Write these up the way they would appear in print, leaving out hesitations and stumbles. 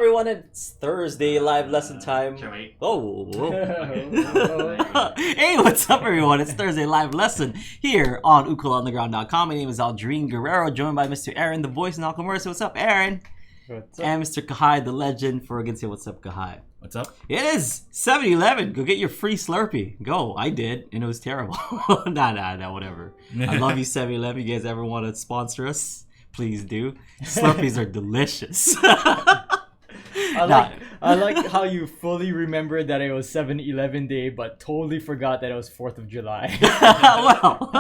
everyone? It's Thursday live lesson time. Oh. Hey, what's up, everyone? It's Thursday live lesson here on ukulalentheground.com. My name is Aldrine Guerrero, joined by Mr. Aaron, the voice, and Uncle Mercy. What's up, Aaron? What's up? And Mr. Kahai, the legend. For again, say what's up, Kahai. What's up? It is 7-Eleven. Go get your free Slurpee. Go. I did, and it was terrible. Nah, whatever. I love you, 7-Eleven. You guys ever want to sponsor us? Please do. Slurpees are delicious. I like how you fully remembered that it was 7-Eleven day, but totally forgot that it was 4th of July. Well,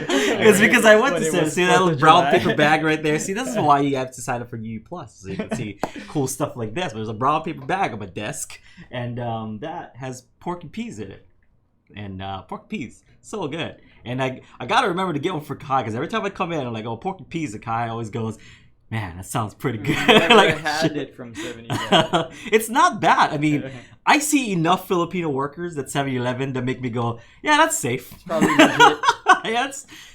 it's because I went to see that little brown July. paper bag right there. See, this is why you have to sign up for U Plus, so you can see cool stuff like this. There's a brown paper bag on my desk, and that has pork and peas in it. And pork and peas, so good. And I gotta remember to get one for Kai, because every time I come in, I'm like, oh, pork and peas. And Kai always goes, man, that sounds pretty good. Never like, had it from 7-Eleven. It's not bad. I mean, I see enough Filipino workers at 7-Eleven that make me go, yeah, that's safe. It's probably legit. Yeah,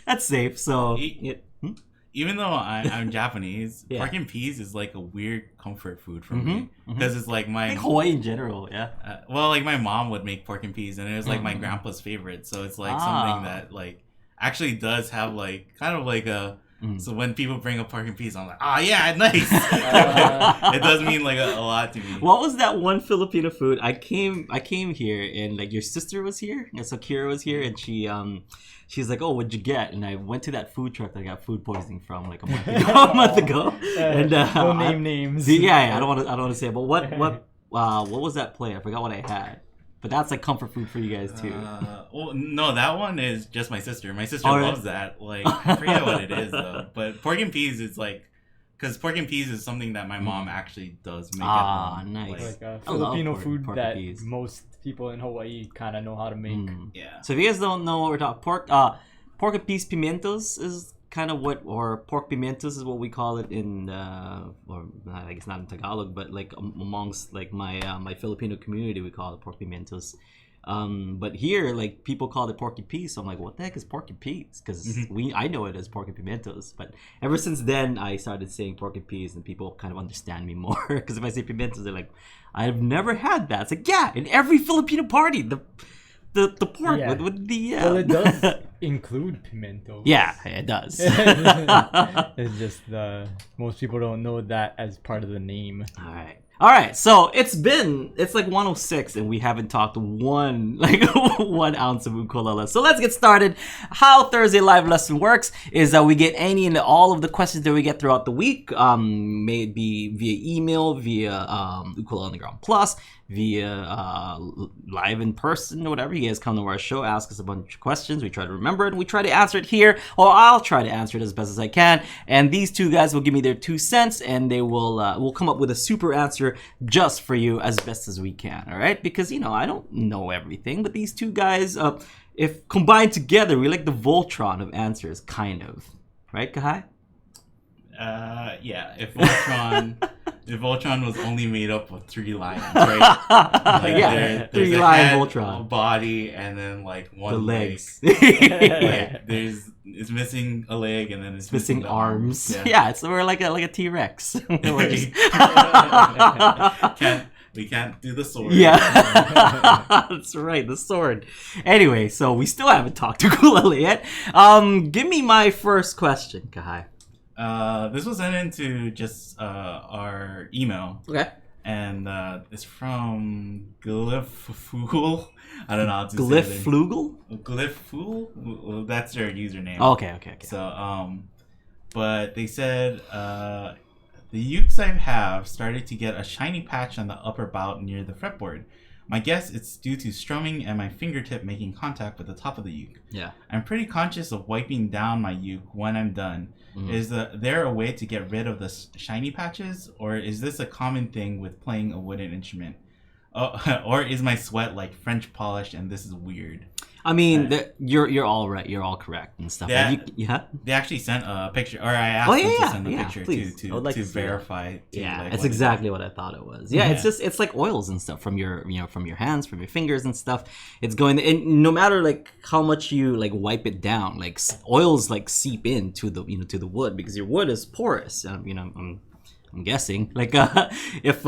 that's safe. So Even though I'm Japanese, Yeah. pork and peas is like a weird comfort food for me. Because it's like I think Hawaii in general, yeah. like my mom would make pork and peas, and it was like my grandpa's favorite. So it's like something that like actually does have like kind of like a. So when people bring up pork and peas, I'm like, oh yeah, nice. It does mean like a lot to me. What was that one Filipino food? I came here, and like your sister was here, and Sakira was here, and she's like, oh, what'd you get? And I went to that food truck that I got food poisoning from like a month ago. And Don't name names. Yeah, I don't want to say it, but what was that plate? I forgot what I had. But that's like comfort food for you guys too. Well, no, that one is just my sister. My sister loves that. Like, I forget what it is though. But pork and peas is like, because pork and peas is something that my mom actually does make at home. Nice. Like a I love Filipino pork food and that peas. most people in Hawaii kind of know how to make. Yeah. So if you guys don't know what we're talking, pork and peas pimientos is kind of or pork pimientos is what we call it in, or I guess not in Tagalog, but like amongst like my my Filipino community, we call it pork pimientos. But here, like people call it porky peas, so I'm like, what the heck is porky peas? Because I know it as porky pimentos, but ever since then I started saying porky peas, and people kind of understand me more. Because if I say pimentos, they're like, I've never had that. It's like, yeah, in every Filipino party, the pork with the Well, it does include pimento. Yeah, it does. It's just most people don't know that as part of the name. All right. So it's like 1:06 and we haven't talked one ounce of ukulele. So let's get started. How Thursday live lesson works is that we get any and all of the questions that we get throughout the week. May it be via email, via Ukulele on the Ground Plus, via live in person or whatever. You guys come to our show, ask us a bunch of questions. We try to remember it, and we try to answer it here, or I'll try to answer it as best as I can. And these two guys will give me their 2 cents, and they will come up with a super answer just for you as best as we can. All right? Because I don't know everything, but these two guys, if combined together, we're like the Voltron of answers, kind of. Right, Kahai? Yeah. If Voltron was only made up of 3 lions, right? Like there's 3 a lion head, Voltron. a body, and then like one The leg. legs. Like, it's missing a leg, and then it's Missing the arms. Yeah. Yeah, so we're like a T-Rex. We're just... We can't do the sword. Yeah, that's right, the sword. Anyway, so we still haven't talked to ukulele yet. Give me my first question, Kahai. This was sent into just our email. Okay. And it's from Glyphfool. I don't know how to say it. Glyphflugel? Glyphfool? Well, that's their username. Oh, okay. So, but they said, the Ukes I have started to get a shiny patch on the upper bout near the fretboard. My guess it's due to strumming and my fingertip making contact with the top of the uke. Yeah. I'm pretty conscious of wiping down my uke when I'm done. Is there a way to get rid of the shiny patches, or is this a common thing with playing a wooden instrument? Or is my sweat like French polish and this is weird? I mean, you're all right. You're all correct and stuff. They actually sent a picture, or I asked them to send a picture to verify. That's exactly what I thought it was. Yeah, it's like oils and stuff from your hands, from your fingers and stuff. It's going, and no matter like how much you like wipe it down, like oils like seep into the to the wood because your wood is porous. I'm guessing. Like if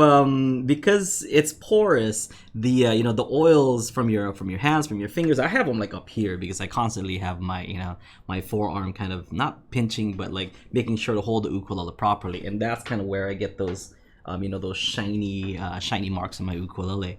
because it's porous, the the oils from your hands, from your fingers, I have them like up here because I constantly have my my forearm kind of not pinching but like making sure to hold the ukulele properly, and that's kind of where I get those those shiny marks on my ukulele.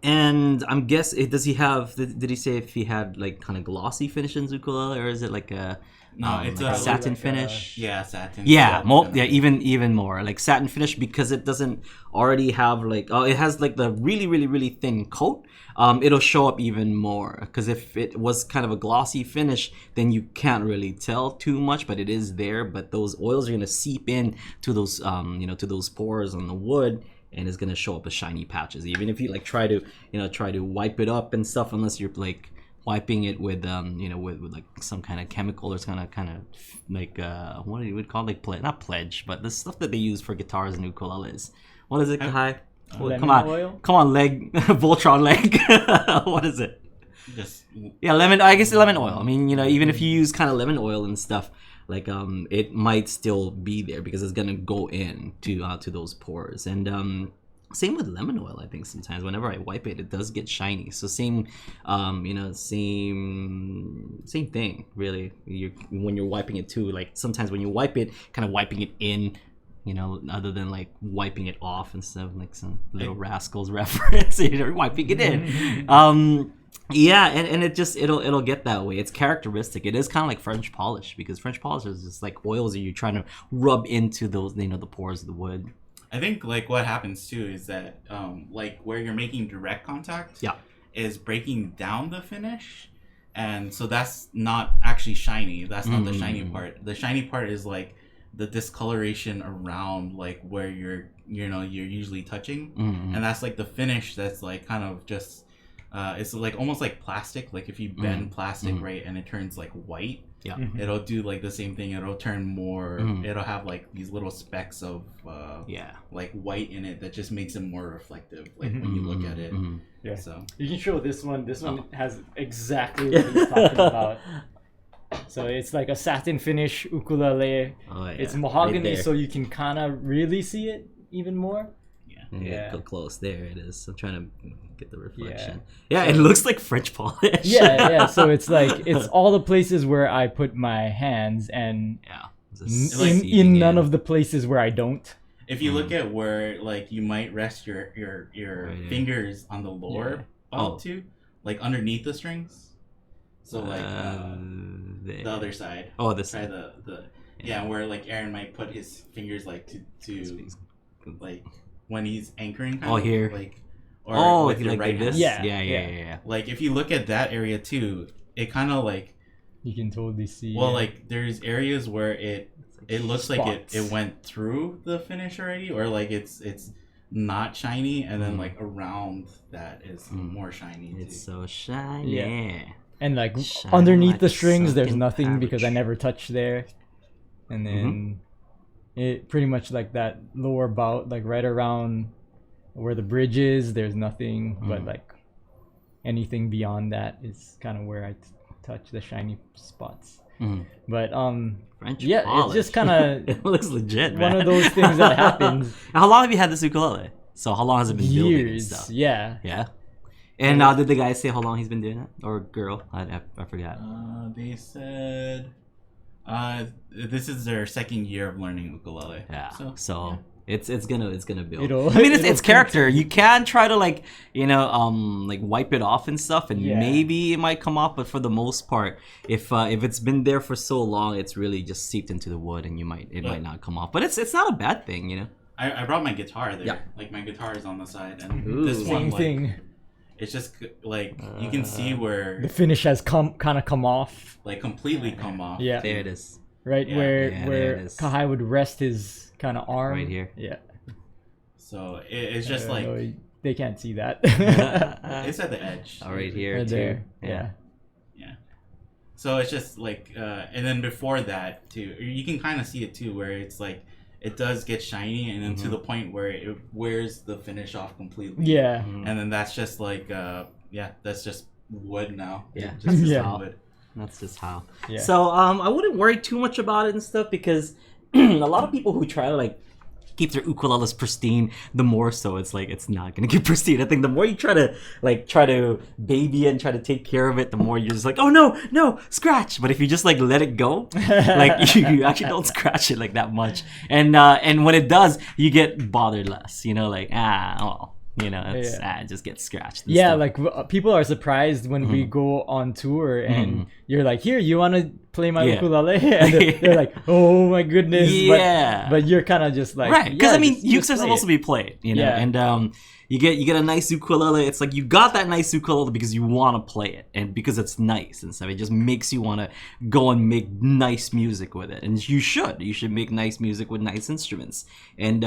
And I'm guessing, does he have? Did he say if he had like kind of glossy finish in his ukulele, or is it like a it's like a satin like finish? satin. Yeah, Yeah. even more like satin finish because it doesn't already have like it has like the really thin coat. It'll show up even more because if it was kind of a glossy finish, then you can't really tell too much, but it is there. But those oils are gonna seep in to those to those pores on the wood, and it's gonna show up as shiny patches. Even if you like try to wipe it up and stuff, unless you're like wiping it with with like some kind of chemical or some kind of like what do you would call like not pledge, but the stuff that they use for guitars and ukuleles. What is it, Kai? Lemon oil? Come on, leg, Voltron leg. What is it? Just Yeah, lemon. I guess lemon oil. I mean, even if you use kind of lemon oil and stuff, like it might still be there because it's gonna go in to those pores. And same with lemon oil. I think sometimes whenever I wipe it, it does get shiny. So same, same thing really. When you're wiping it too, like sometimes when you wipe it, kind of wiping it in. Other than like wiping it off and stuff, like some Little Rascals reference, wiping it in. Yeah, and it'll get that way. It's characteristic. It is kind of like French polish because French polish is just like oils that you're trying to rub into those, the pores of the wood. I think like what happens too is that like where you're making direct contact is breaking down the finish, and so that's not actually shiny. That's not the shiny part. The shiny part is like the discoloration around like where you're usually touching, and that's like the finish that's like kind of just it's like almost like plastic. Like if you bend plastic right and it turns like white, it'll do like the same thing. It'll turn more it'll have like these little specks of like white in it that just makes it more reflective like when you look at it. Yeah, so you can show this one has exactly what he's talking about. So it's like a satin finish ukulele. It's mahogany, right, so you can kind of really see it even more. Go close. There it is. I'm trying to get the reflection. Yeah, it looks like French polish. Yeah. So it's like it's all the places where I put my hands, and in none of the places where I don't. If you look at where like you might rest your fingers on the lower too, like underneath the strings. So like the other side. Oh, this side. The where like Aaron might put his fingers like to like when he's anchoring. Here. Like or with your like right this. hand. Yeah. Like if you look at that area too, it kind of like you can totally see. Well, like there's areas where it looks like it went through the finish already, or like it's not shiny, and then like around that is more shiny. It's so shiny. Yeah. And like shiny underneath like the strings, there's sunken nothing because I cabbage. never touched there. And then it pretty much like that lower bout, like right around where the bridge is, there's nothing. But like anything beyond that is kind of where I touch the shiny spots. But French yeah, polish. it's just kind of it looks legit, man. one of those things that happens. How long have you had this ukulele? So how long has it been building and Years, stuff? yeah. And did the guy say how long he's been doing it, or girl? I forgot. They said this is their second year of learning ukulele. Yeah. So it's gonna build. It'll- I mean, it'll it's character. You can try to like like wipe it off and stuff, and maybe it might come off. But for the most part, if it's been there for so long, it's really just seeped into the wood, and it might not come off. But it's not a bad thing, I brought my guitar there. Yeah. Like my guitar is on the side, and Ooh. this Same one like, thing. it's just like you can see where The finish has come off. like completely come off. Yeah. There it is. Right Yeah. where Yeah, there it is. Kahai would rest his kind of arm. Right here. Yeah. So it's just like they can't see that. it's at the edge. Right here Right too. there. Yeah. So it's just like, and then before that too, you can kind of see it too, where it's like it does get shiny, and then to the point where it wears the finish off completely. Yeah. And then that's just like, that's just wood now. Yeah. Just Yeah. wood. That's just how. Yeah. So I wouldn't worry too much about it and stuff because a lot of people who try to like keep their ukuleles pristine, the more so it's like it's not gonna get pristine. I think the more you try to baby it and try to take care of it, the more you're just like, oh no, scratch. But if you just like let it go, like you actually don't scratch it like that much. And when it does, you get bothered less. You know, like it just gets scratched. And stuff. Like people are surprised when we go on tour and you're like, here, you want to play my ukulele? And they're like, oh my goodness. Yeah. But you're kind of just like, right. Because ukes are play supposed to be played, you know, and you get a nice ukulele. It's like you got that nice ukulele because you want to play it and because it's nice and stuff. It just makes you want to go and make nice music with it, and you should make nice music with nice instruments. And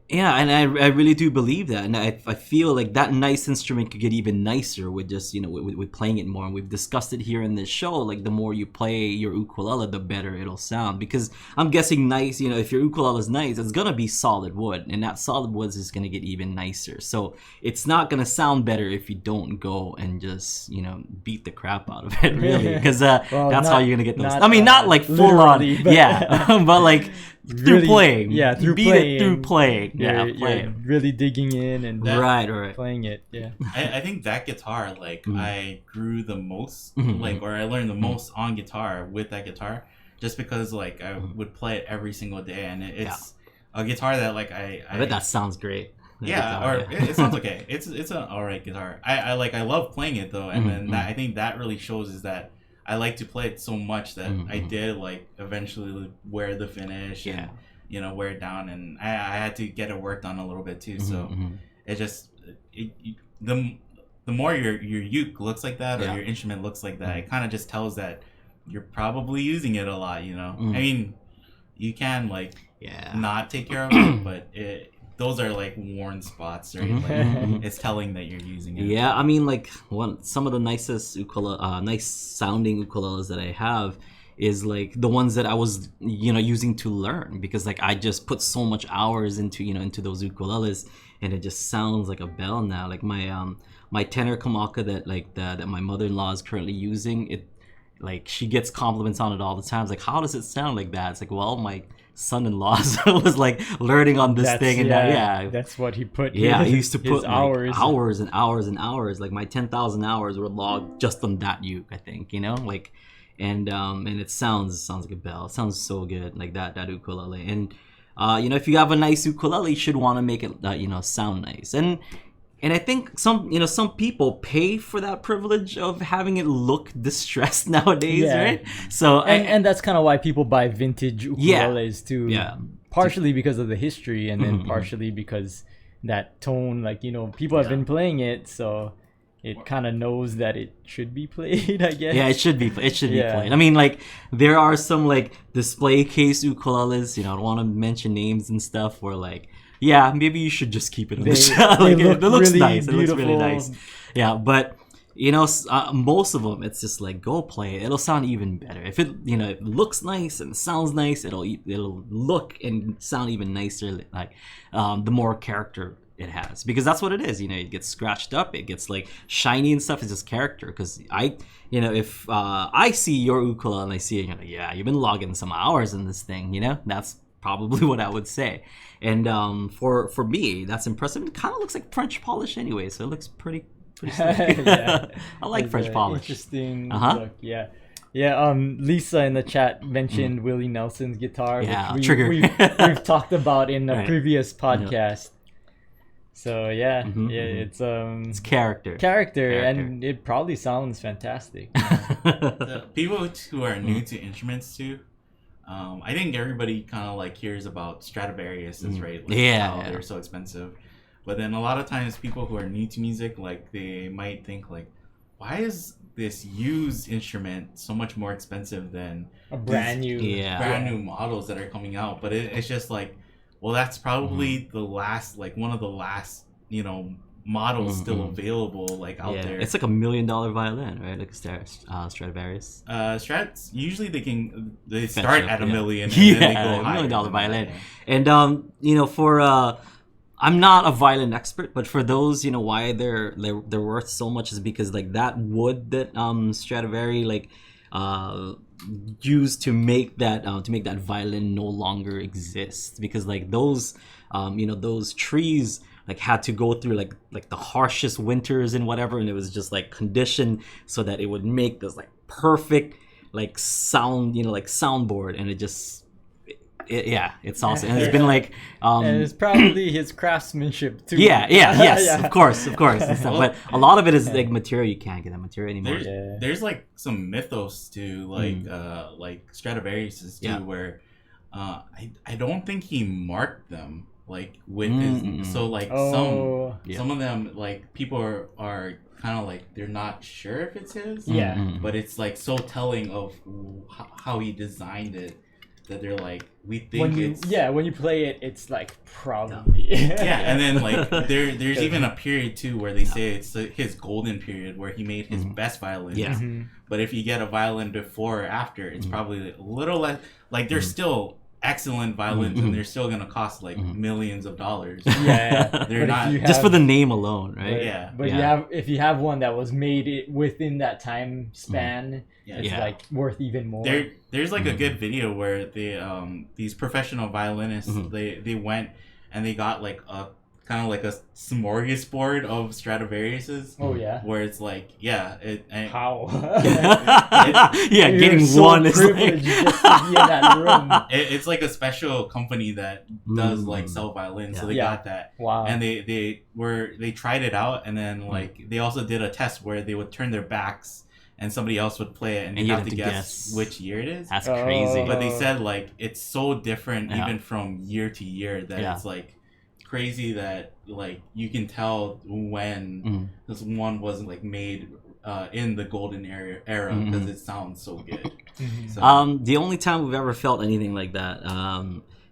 and I really do believe that, and I feel like that nice instrument could get even nicer with just with playing it more. And we've discussed it here in this show. Like the more you play your ukulele, the better it'll sound. Because I'm guessing nice, if your ukulele is nice, it's gonna be solid wood, and that solid wood is gonna get even nicer. So it's not gonna sound better if you don't go and just beat the crap out of it, really, because that's how you're gonna get those. Not like full on, but, but like. Through playing, through playing, you're really digging in and right, playing it. I think that guitar, like I grew the most, or I learned the most on guitar with that guitar, just because like I would play it every single day, and it's a guitar that like I bet that sounds great. It sounds okay. It's an alright guitar. I love playing it though, and then I think that really shows is that I like to play it so much that I did like eventually wear the finish and wear it down, and I had to get it worked on a little bit too. So it just the more your uke looks like that or your instrument looks like that, it kind of just tells that you're probably using it a lot. I mean, you can like not take care of it, but those are like worn spots, right? Like, it's telling that you're using it. Yeah, I mean, like some of the nicest nice sounding ukuleles that I have is like the ones that I was using to learn, because like I just put so much hours into those ukuleles, and it just sounds like a bell now. Like my tenor kamaka that my mother-in-law is currently using, it like she gets compliments on it all the time. It's like, how does it sound like that? It's like, well, my son-in-law was like learning on this thing, and that's what he put. I used to put like, hours and hours. Like my 10,000 hours were logged just on that uke, I think. Like, and it sounds like a bell. It sounds so good, like that ukulele. And if you have a nice ukulele, you should want to make it sound nice. And I think some people pay for that privilege of having it look distressed nowadays, right? So and that's kind of why people buy vintage ukuleles too. Yeah, partially because of the history, and then partially because that tone, like people have been playing it, so it kind of knows that it should be played, I guess. Yeah, it should be played. I mean, like there are some like display case ukuleles. I don't want to mention names and stuff, where like. Yeah, maybe you should just keep it on the shelf. Like, it looks really nice. Beautiful. It looks really nice. Yeah, but most of them, it's just like go play it. It'll sound even better if it looks nice and sounds nice. It'll look and sound even nicer. Like the more character it has, because that's what it is. It gets scratched up, it gets like shiny and stuff. It's just character. Because if I see your ukulele and I see it, you've been logging some hours in this thing. That's probably what I would say. And for me, that's impressive. It kind of looks like French polish anyway, so it looks pretty slick. I like French polish. Interesting look. Lisa in the chat mentioned Willie Nelson's guitar, which Trigger. we've talked about in a previous podcast. So it's character, and it probably sounds fantastic. The people who are new to instruments too, I think everybody kind of like hears about Stradivariuses, right? Like how they're so expensive. But then a lot of times people who are new to music, like they might think like, why is this used instrument so much more expensive than a brand new models that are coming out? But it's just like, well, that's probably the last, like one of the last, models still available like out there. It's like $1 million violin, right? Like a Stradivarius. Strats usually they start at $1 million. And then they go $1 higher million violin. And for I'm not a violin expert, but for those why they're worth so much is because like that wood that Stradivari used to make that violin no longer exist, because like those those trees like had to go through like the harshest winters and whatever, and it was just like conditioned so that it would make this like perfect like sound, like soundboard, and it's awesome. And it's been like and it's probably his craftsmanship too. Yes, of course and stuff. But a lot of it is like material. You can't get that material anymore. There's like some mythos to like Stradivarius too, where I don't think he marked them like with his, so like some of them like people are kind of like they're not sure if it's his, but it's like so telling of how he designed it that they're like, we think when you play it, it's like probably and then like there's even a period too where they say it's his golden period where he made his best violin. But if you get a violin before or after, it's probably a little less, like they're still excellent violins and they're still gonna cost like millions of dollars. They're not just for the name alone, right? But if you have one that was made within that time span, it's like worth even more. There's like a good video where they these professional violinists they went and they got like a kind of like a smorgasbord of Stradivarius's. Where it's like how getting so one is like just to be in that room. It's like a special company that does like sell violins, so they got that. Wow. And they tried it out, and then like they also did a test where they would turn their backs and somebody else would play it, and you have to guess which year it is. That's crazy. But they said like it's so different even from year to year that it's like crazy that like you can tell when this one wasn't like made in the golden era because it sounds so good. So. The only time we've ever felt anything like that,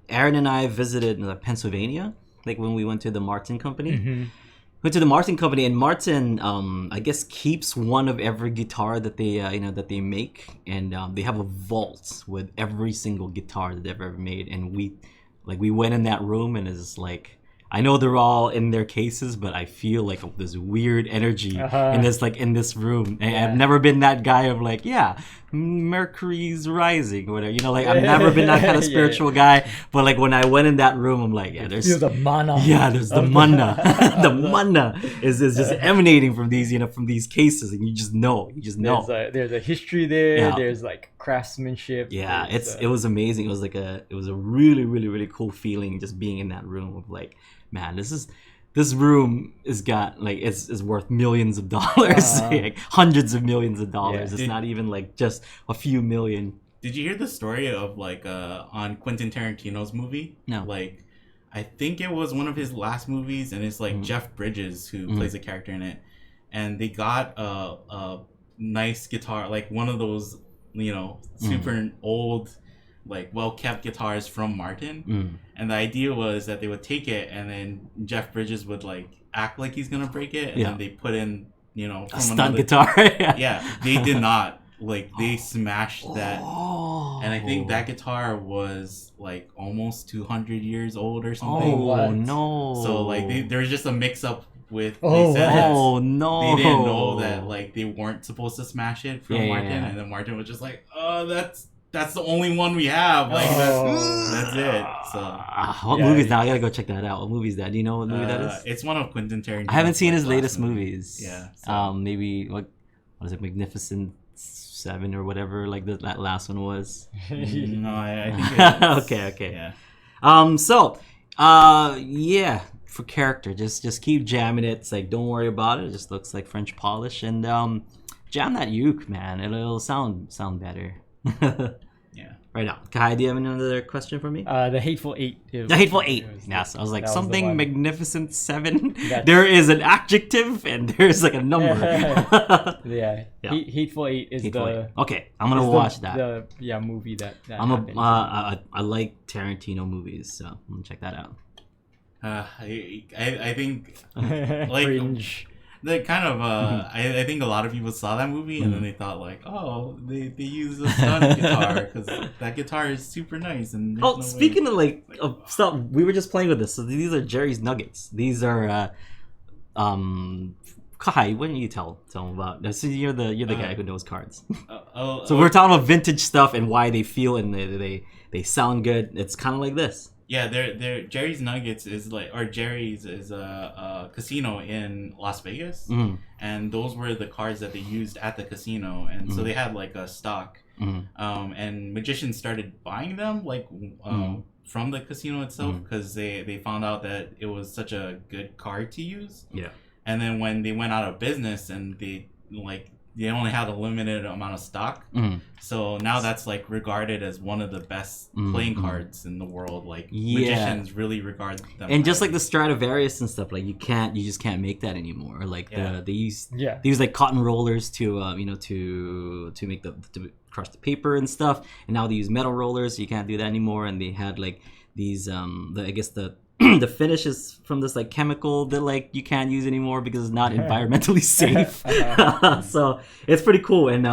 Aaron and I visited Pennsylvania, like when we went to the Martin Company. Went to the Martin Company, and Martin, I guess, keeps one of every guitar that they, that they make, and they have a vault with every single guitar that they've ever made. And we went in that room, and it's like, I know they're all in their cases, but I feel like this weird energy in this room. And I've never been that guy of like, Mercury's rising, or whatever. I've never been that kind of spiritual guy. But like when I went in that room, I'm like, there's the mana. There's the mana. The mana is just emanating from these, from these cases, and you just know. There's a history there. There's like craftsmanship. It was amazing. It was a really, really, really cool feeling just being in that room of like, man, this room is got like it's worth millions of dollars, like hundreds of millions of dollars. It's not even like just a few million. Did you hear the story of like on Quentin Tarantino's movie? No. Like, I think it was one of his last movies, and it's like Jeff Bridges who plays a character in it, and they got a nice guitar, like one of those super old, like well-kept guitars from Martin, and the idea was that they would take it and then Jeff Bridges would like act like he's gonna break it, and then they put in from a stunt guitar. They did not, like they smashed that, and I think that guitar was like almost 200 years old or something. No. So like there was just a mix-up with no they didn't know that like they weren't supposed to smash it from Martin, and then Martin was just like, that's the only one we have. Like that's it. So what movies now? I gotta go check that out. What movie is that? Do you know what movie that is? It's one of Quentin Tarantino. I haven't seen his latest movies. So. Maybe what is it? Magnificent Seven or whatever. Like that last one was. No, I think it's, okay. For character, just keep jamming it. It's like, don't worry about it. It just looks like French polish, and jam that uke, man. It'll sound better. Right now. Kai, do you have another question for me? The Hateful Eight. The Hateful Eight. Yes, I was like, something Magnificent Seven. There is an adjective and there's like a number. Hateful Eight is Hateful Eight. Okay, I'm gonna watch that. The movie that I like Tarantino movies, so I'm gonna check that out. I think like Fringe. The kind of I think a lot of people saw that movie and then they thought like, they use a stunt guitar because that guitar is super nice. And speaking of like of stuff, we were just playing with this. So these are Jerry's Nuggets. These are Kai, why don't you tell them about this? You're the guy who knows cards. So we're talking about vintage stuff and why they feel and they sound good. It's kind of like this. Yeah, they're Jerry's Nuggets is like, or Jerry's is a casino in Las Vegas, and those were the cards that they used at the casino, and so they had like a stock, and magicians started buying them like from the casino itself because they found out that it was such a good card to use. Yeah, and then when they went out of business and they only had a limited amount of stock. So now that's like regarded as one of the best playing cards in the world. Like magicians really regard them. And just like the Stradivarius and stuff, like you just can't make that anymore. Like they use like cotton rollers to to make to crush the paper and stuff. And now they use metal rollers. So you can't do that anymore. And they had like these the finish is from this like chemical that like you can't use anymore because it's not environmentally safe. So it's pretty cool. And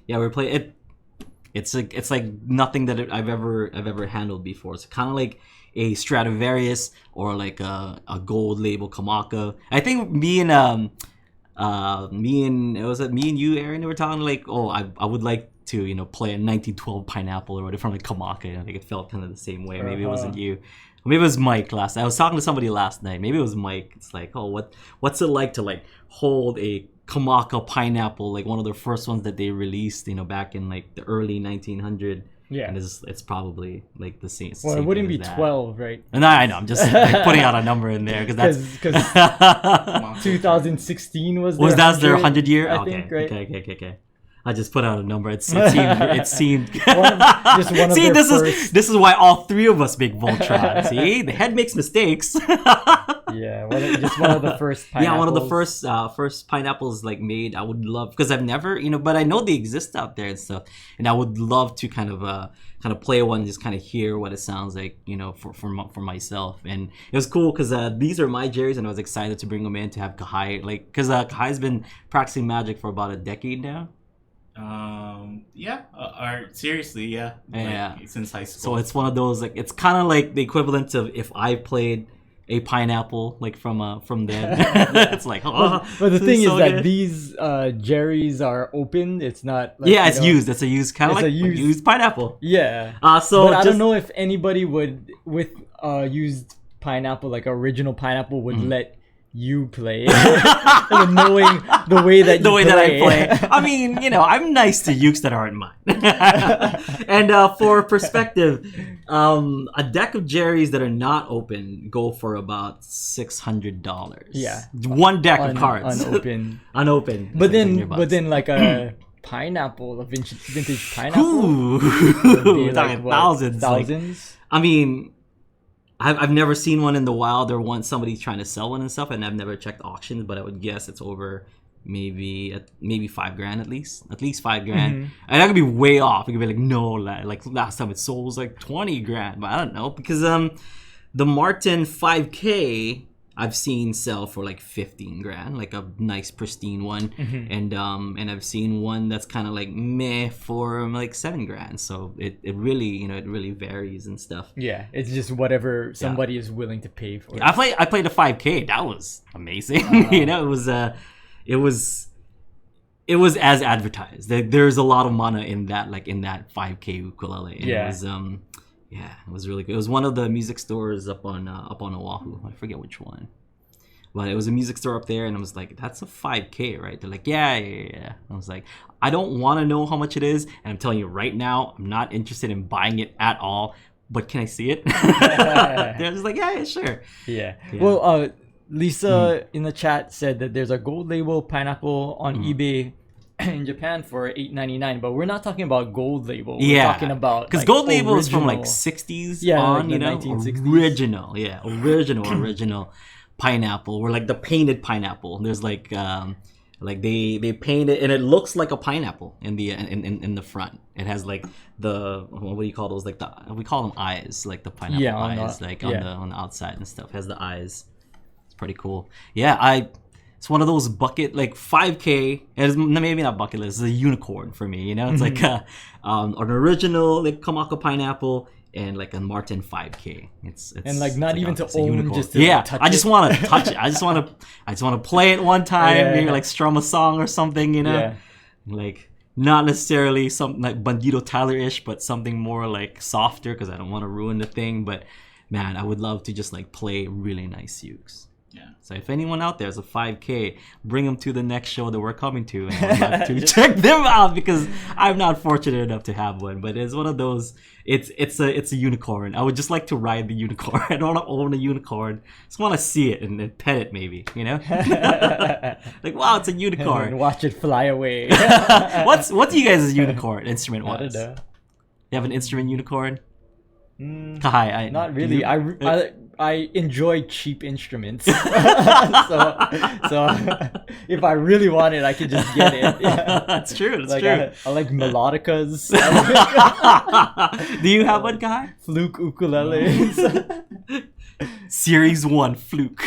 we're playing it. It's like nothing that I've ever handled before. It's kind of like a Stradivarius or like a gold label Kamaka. I think me and you, Aaron, were talking like, I would like to play a 1912 pineapple or whatever from like Kamaka. I think it felt kind of the same way. Maybe it wasn't you. Maybe it was Mike last night. I was talking to somebody last night. Maybe it was Mike. It's like, what's it like to like hold a Kamaka pineapple, like one of the first ones that they released, back in like the early 1900s. Yeah. And it's probably like the same. Well, it wouldn't be 12, right? No, I know. I'm just like, putting out a number in there because 2016 was their 100 year. I think, right? Okay. I just put out a number. It seemed. This is why all three of us make Voltron. See, the head makes mistakes. Yeah, just one of the first pineapples. Yeah, one of the first pineapples like made. I would love because I've never but I know they exist out there and stuff, and I would love to kind of play one, just kind of hear what it sounds like, for myself. And it was cool because these are my Jerry's, and I was excited to bring them in to have Kahai, like because Kahai's been practicing magic for about a decade now. Seriously, yeah. Like, since high school. So it's one of those, like, it's kind of like the equivalent of if I played a pineapple, like from them. It's like, but the thing is that these Jerry's are open. It's not. Like, it's used. It's a used kind of like a used pineapple. Yeah. But I don't know if anybody would with used pineapple, like original pineapple, would let you play, knowing the way that I play. I mean, I'm nice to Ukes that aren't mine. And for perspective, a deck of Jerry's that are not open go for about $600. Yeah, one deck of cards, unopened. But then like a pineapple, a vintage pineapple. Ooh, we're talking thousands. Thousands. I mean, I've never seen one in the wild or somebody trying to sell one and stuff, and I've never checked auctions, but I would guess it's over maybe $5,000 at least $5,000. And that could be way off. It could be like, no, like last time it sold was like $20,000, but I don't know, because the Martin 5K I've seen sell for like $15,000, like a nice pristine one, and I've seen one that's kind of like meh for like $7,000. So it really it really varies and stuff. Yeah, it's just whatever somebody is willing to pay for. Yeah, I played a 5K. That was amazing. It was as advertised. There's a lot of mana in that 5K ukulele. And it was really good. It was one of the music stores up on Oahu. I forget which one, but it was a music store up there, and I was like, "That's a 5K, right?" They're like, "Yeah." I was like, "I don't want to know how much it is, and I'm telling you right now, I'm not interested in buying it at all. But can I see it?" They're just like, "Yeah, sure." Yeah. Well, Lisa in the chat said that there's a gold label pineapple on eBay in Japan for $8.99, but we're not talking about gold label. We're talking about because gold label is from like 60s on, like 1960s. Original pineapple, or like the painted pineapple. There's like they paint it and it looks like a pineapple in the front. It has like what do you call those? Like we call them eyes, like the pineapple eyes, on the outside and stuff. It has the eyes. It's pretty cool. Yeah, it's one of those bucket, like 5K, and it's maybe not bucket list, it's a unicorn for me, It's like an original like Kamaka pineapple, and like a Martin 5K. It's And like not it's even a- to it's a own, unicorn. just to yeah. touch I just it. want to touch it. I just want to play it one time, Yeah. maybe like strum a song or something, you know, Yeah. like not necessarily something like Bandito Tyler-ish, but something more like softer because I don't want to ruin the thing. But man, I would love to just like play really nice ukes. Yeah. So if anyone out there is a 5K, bring them to the next show that we're coming to, and I'd love to check them out because I'm not fortunate enough to have one. But it's one of those. It's a unicorn. I would just like to ride the unicorn. I don't want to own a unicorn. Just want to see it and then pet it, maybe. You know, like wow, it's a And unicorn. watch it fly away. What do you guys' unicorn instrument I don't was? know. You have an instrument unicorn? Mm, Kahai, not do really. you? I enjoy cheap instruments. so if I really want it, I can just get it. Yeah. That's true. That's Like true. I like melodicas. Do you have one, Kahai? Fluke ukuleles. Series 1 Fluke.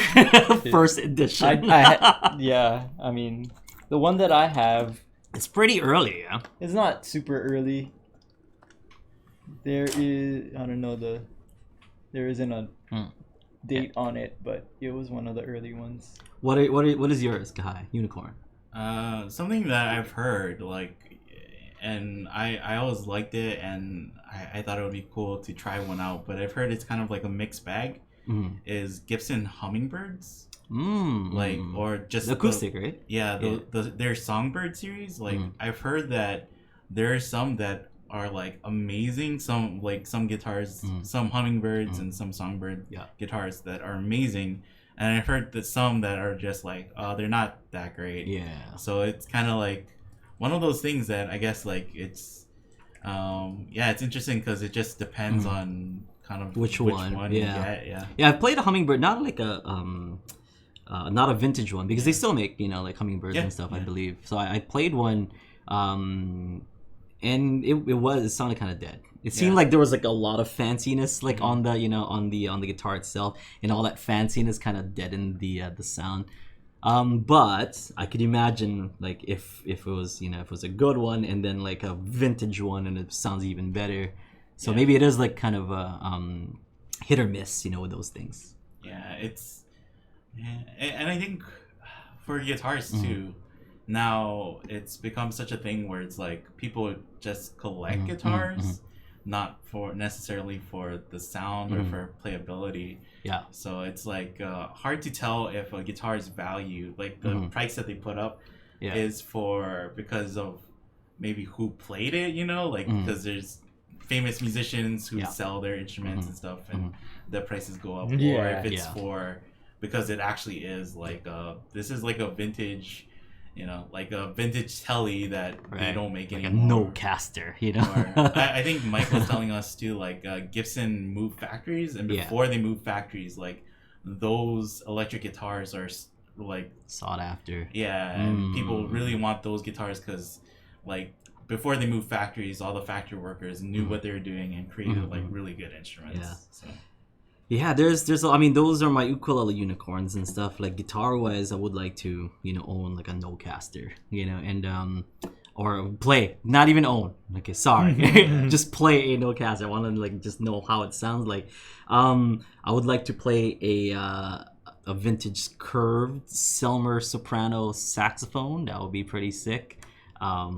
First edition. Yeah. I mean, the one that I have It's pretty early, yeah. is not super early. There is there isn't a date on it, but it was one of the early ones. What is yours, Kahai? Unicorn. Something that I've heard, like, and I always liked it, and I thought it would be cool to try one out, but I've heard it's kind of like a mixed bag. Is Gibson hummingbirds, like, or just the acoustic, right? Yeah, their songbird series. Like, I've heard that there are some that are like amazing. Some guitars, some hummingbirds and some songbird guitars that are amazing. And I've heard that some that are just like, oh, they're not that great. Yeah. So it's kind of like one of those things that I guess like it's, it's interesting because it just depends on kind of which one you get. Yeah. Yeah, I've played a hummingbird, not like a not a vintage one because they still make like hummingbirds and stuff, I believe. So I played one. And it sounded kind of dead. It seemed like there was like a lot of fanciness like on the on the guitar itself, and all that fanciness kind of deadened the sound. But I could imagine like if it was if it was a good one and then like a vintage one and it sounds even better. So maybe it is like kind of a hit or miss with those things. Yeah, and I think for guitars too. Now it's become such a thing where it's like people just collect guitars, not for necessarily for the sound or for playability. Yeah. So it's like hard to tell if a guitar's value, like the price that they put up, is because of maybe who played it. Like because there's famous musicians who sell their instruments and stuff, and the prices go up, or if it's for because it actually is like this is like a vintage. Like a vintage telly that they don't make like anymore. a no-caster, Or, I think Mike was telling us too, like Gibson moved factories, and before they moved factories, like those electric guitars are like sought after. Yeah, and people really want those guitars because, like, before they moved factories, all the factory workers knew what they were doing and created like really good instruments. Yeah. So. Yeah, there's I mean those are my ukulele unicorns and stuff. Like guitar wise, I would like to own like a no-caster, and or play, not even own. Okay, sorry, just play a no-caster. I want to like just know how it sounds like. I would like to play a vintage curved Selmer soprano saxophone. That would be pretty sick. A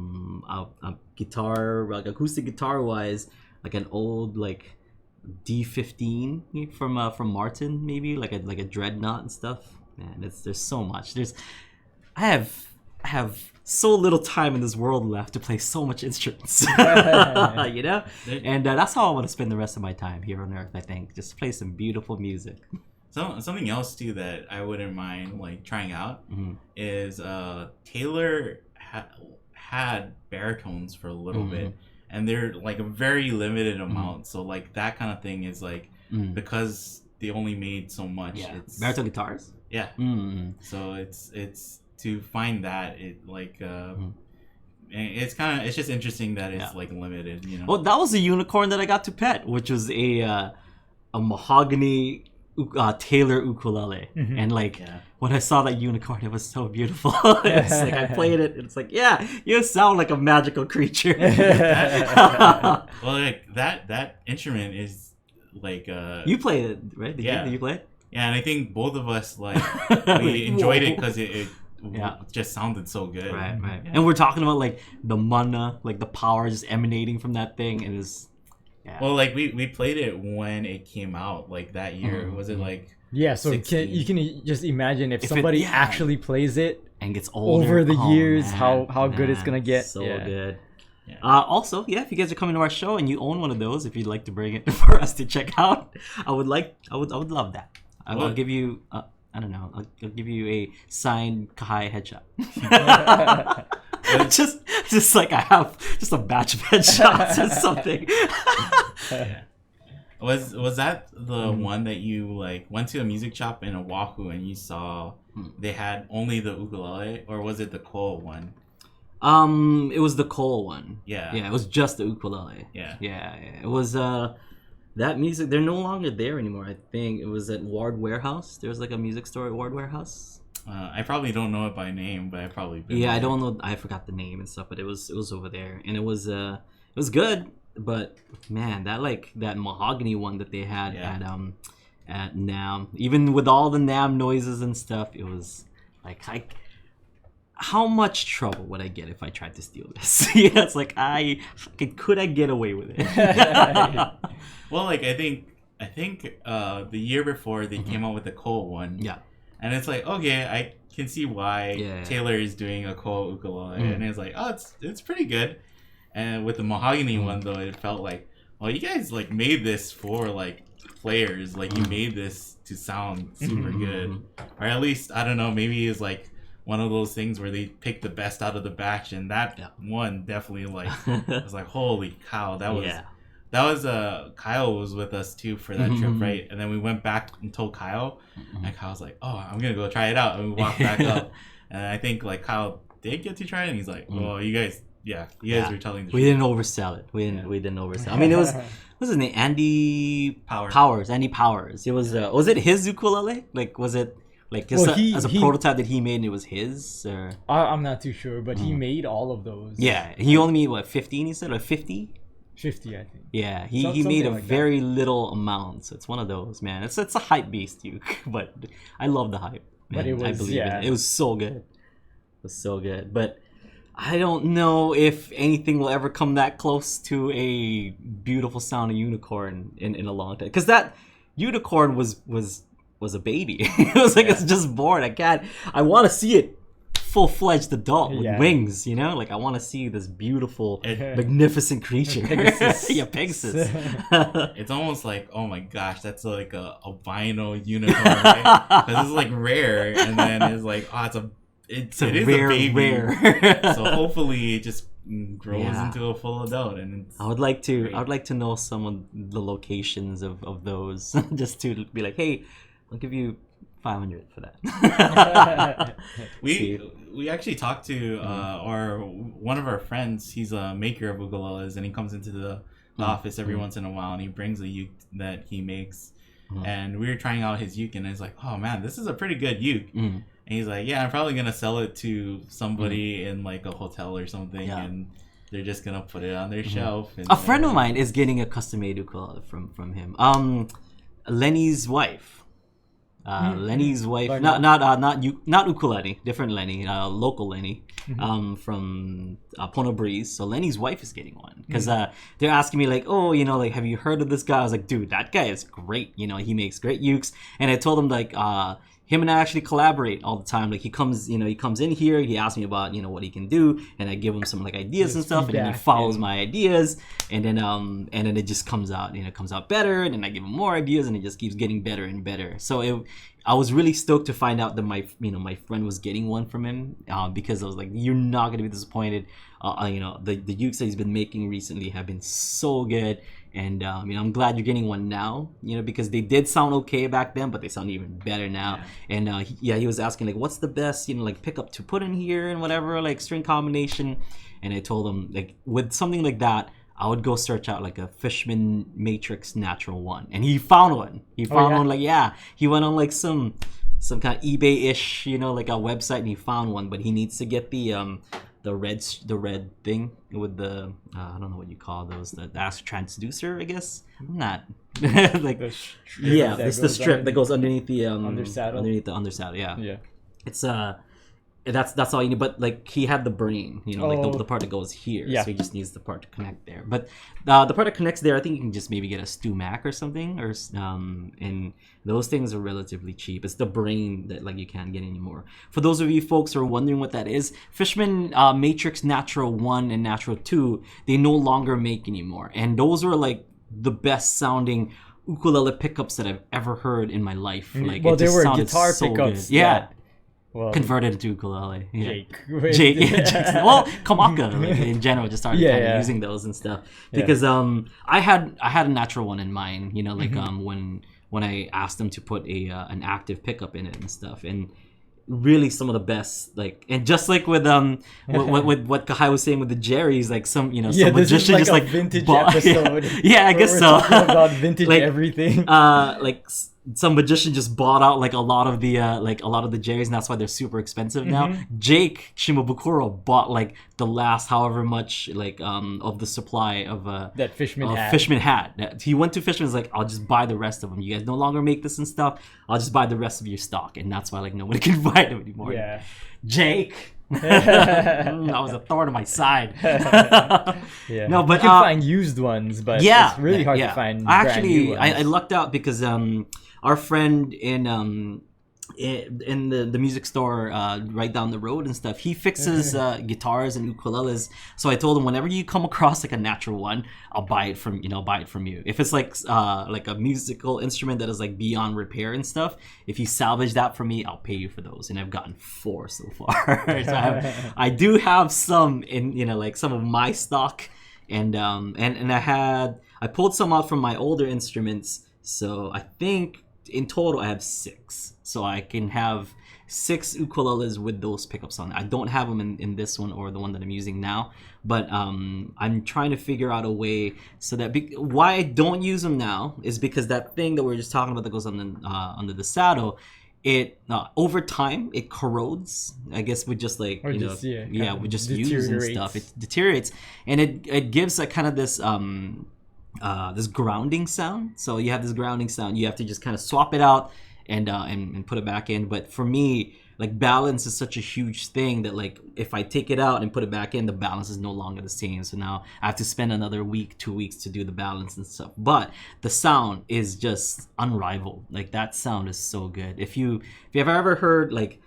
guitar, like acoustic guitar wise, like an old like D15 from Martin, maybe like a dreadnought and stuff. Man, there's so much. I have so little time in this world left to play so much instruments. And that's how I want to spend the rest of my time here on Earth. I think just play some beautiful music. Something else too that I wouldn't mind like trying out is Taylor had baritones for a little bit. And they're like a very limited amount, so like that kind of thing is like because they only made so much. Yeah, it's baritone guitars. Yeah. So it's to find that it's just interesting that it's like limited. Well, that was a unicorn that I got to pet, which was a mahogany Taylor ukulele, and like when I saw that unicorn, it was so beautiful. It's like I played it, and it's like, yeah, you sound like a magical creature. Well, like that instrument is like you played it, right? Yeah. Did you play it? Yeah, and I think both of us like we enjoyed it because it just sounded so good. Right. Yeah. And we're talking about like the mana, like the power just emanating from that thing, and it's Well, like we played it when it came out, like that year. Was it like Yeah, so you can just imagine if somebody actually plays it and gets older over the years, man, how good it's gonna get. So good. Yeah. Also, if you guys are coming to our show and you own one of those, if you'd like to bring it for us to check out, I would love that. I'll give you I don't know. I'll give you a signed Kahai headshot. just like I have just a batch of headshots or something. Was that the one that you like went to a music shop in Oahu and you saw they had only the ukulele, or was it the Cole one? It was the Cole one. Yeah. Yeah, it was just the ukulele. Yeah. It was that music. They're no longer there anymore. I think it was at Ward Warehouse. There was like a music store at Ward Warehouse. I probably don't know it by name, but I probably been there. I don't know. I forgot the name and stuff, but it was over there, and it was good. But man, that mahogany one that they had at NAMM, even with all the NAMM noises and stuff, it was like how much trouble would I get if I tried to steal this? It's like could I get away with it? Well, like I think the year before they came out with the Cole one. Yeah. And it's like, okay, I can see why Taylor is doing a Cole ukulele, and it's like, oh, it's pretty good. And with the mahogany one though, it felt like, well, you guys like made this for like players, like you made this to sound super good, or at least I don't know, maybe it's like one of those things where they pick the best out of the batch, and that one definitely like was like, holy cow, that was Kyle was with us too for that trip, right? And then we went back and told Kyle, and Kyle was like, oh, I'm gonna go try it out, and we walked back up, and I think like Kyle did get to try it, and he's like, well, you guys were telling the truth. We didn't oversell it. We didn't oversell. I mean, it was what's his name? Andy Powers. Andy Powers. It was it his ukulele? Like, was it like as a prototype that he made and it was his? Or? I'm not too sure, but he made all of those. Yeah, he only made 15. He said, or 50. 50, I think. Yeah, he made a very little amount. So it's one of those, man. It's a hype beast uke, but I love the hype. Man. But I believe in it. It was so good. It was so good, but. I don't know if anything will ever come that close to a beautiful sounding unicorn in a long time. Because that unicorn was a baby. It was like it's just born. I want to see it full-fledged adult with wings, you know? Like I want to see this beautiful, magnificent creature. Pegasus. Pegasus. It's almost like, oh my gosh, that's like a albino unicorn, right? Because it's like rare, and then it's like, oh, it is a baby. So hopefully it just grows into a full adult, and I would like to know some of the locations of those just to be like, hey, I'll give you 500 for that. we actually talked to or one of our friends. He's a maker of ukuleles, and he comes into the office every once in a while, and he brings a uke that he makes. And we were trying out his uke, and it's like, oh man, this is a pretty good uke. And he's like, yeah, I'm probably gonna sell it to somebody in like a hotel or something, and they're just gonna put it on their shelf. And a friend of mine is getting a custom-made ukulele from him. Lenny's wife. Lenny's wife, not ukulele, different Lenny, local Lenny, from Pono Breeze. So Lenny's wife is getting one because they're asking me like, oh, you know, like, have you heard of this guy? I was like, dude, that guy is great. You know, he makes great ukes. And I told him like, him and I actually collaborate all the time. Like he comes in here, he asks me about, you know, what he can do, and I give him some like ideas and stuff, and then he follows my ideas, and then it just comes out, you know, it comes out better, and then I give him more ideas, and it just keeps getting better and better. So I was really stoked to find out that my friend was getting one from him, because I was like, you're not gonna be disappointed. You know, the ukes that he's been making recently have been so good. And you know, I'm glad you're getting one now, you know, because they did sound okay back then, but they sound even better now. And he was asking like, what's the best, you know, like pickup to put in here and whatever, like string combination. And I told him like with something like that, I would go search out like a Fishman Matrix Natural One, and he found one. He found one he went on like some kind of eBay-ish, like a website, and he found one, but he needs to get the red thing with the I don't know what you call those, the transducer, I guess. I'm not like it's the strip that goes underneath the underneath the undersaddle. Yeah. It's that's all you need, but like he had the brain, like the part that goes here, so he just needs the part to connect there. But the part that connects there, I think you can just maybe get a Stu-Mac or something, or and those things are relatively cheap. It's the brain that like you can't get anymore. For those of you folks who are wondering what that is, Fishman Matrix Natural 1 and Natural 2, they no longer make anymore, and those were like the best sounding ukulele pickups that I've ever heard in my life. Like, well, they were guitar pickups. Good. Yeah. Well, converted into ukulele. Yeah. Jake. Well, Kamaka, like, in general, just started kind of using those and stuff. Because I had a natural one in mind, like when I asked them to put an active pickup in it and stuff. And really some of the best, like, and just like with what Kahai was saying with the Jerry's, like some some magician just like vintage episode. I guess so. About vintage like, everything. Like some magician just bought out like a lot of the Jerry's, and that's why they're super expensive now. Jake Shimabukuro bought like the last however much of the supply of that Fishman had. He went to Fishman's like, I'll just buy the rest of them. You guys no longer make this and stuff. I'll just buy the rest of your stock, and that's why like nobody can buy them anymore. Yeah, Jake. That was a thorn in my side. No, but you can find used ones, but it's really hard to find. Actually, brand new ones. I lucked out because our friend in the music store right down the road and stuff, he fixes guitars and ukuleles. So I told him, whenever you come across like a natural one, I'll buy it from you. If it's like a musical instrument that is like beyond repair and stuff, if you salvage that for me, I'll pay you for those. And I've gotten 4 so far. So I do have some in like some of my stock, and I pulled some out from my older instruments. So I think in total I have 6. So I can have 6 ukuleles with those pickups on. I don't have them in this one or the one that I'm using now, but I'm trying to figure out a way so that why I don't use them now is because that thing that we were just talking about that goes on under the saddle, it over time it corrodes, I guess, with just like with just use and stuff. It deteriorates, and it gives like kind of this this grounding sound. So you have this grounding sound, you have to just kind of swap it out and put it back in. But for me, like, balance is such a huge thing that like if I take it out and put it back in, the balance is no longer the same. So now I have to spend another week, 2 weeks to do the balance and stuff. But the sound is just unrivaled. Like, that sound is so good. If you've ever heard like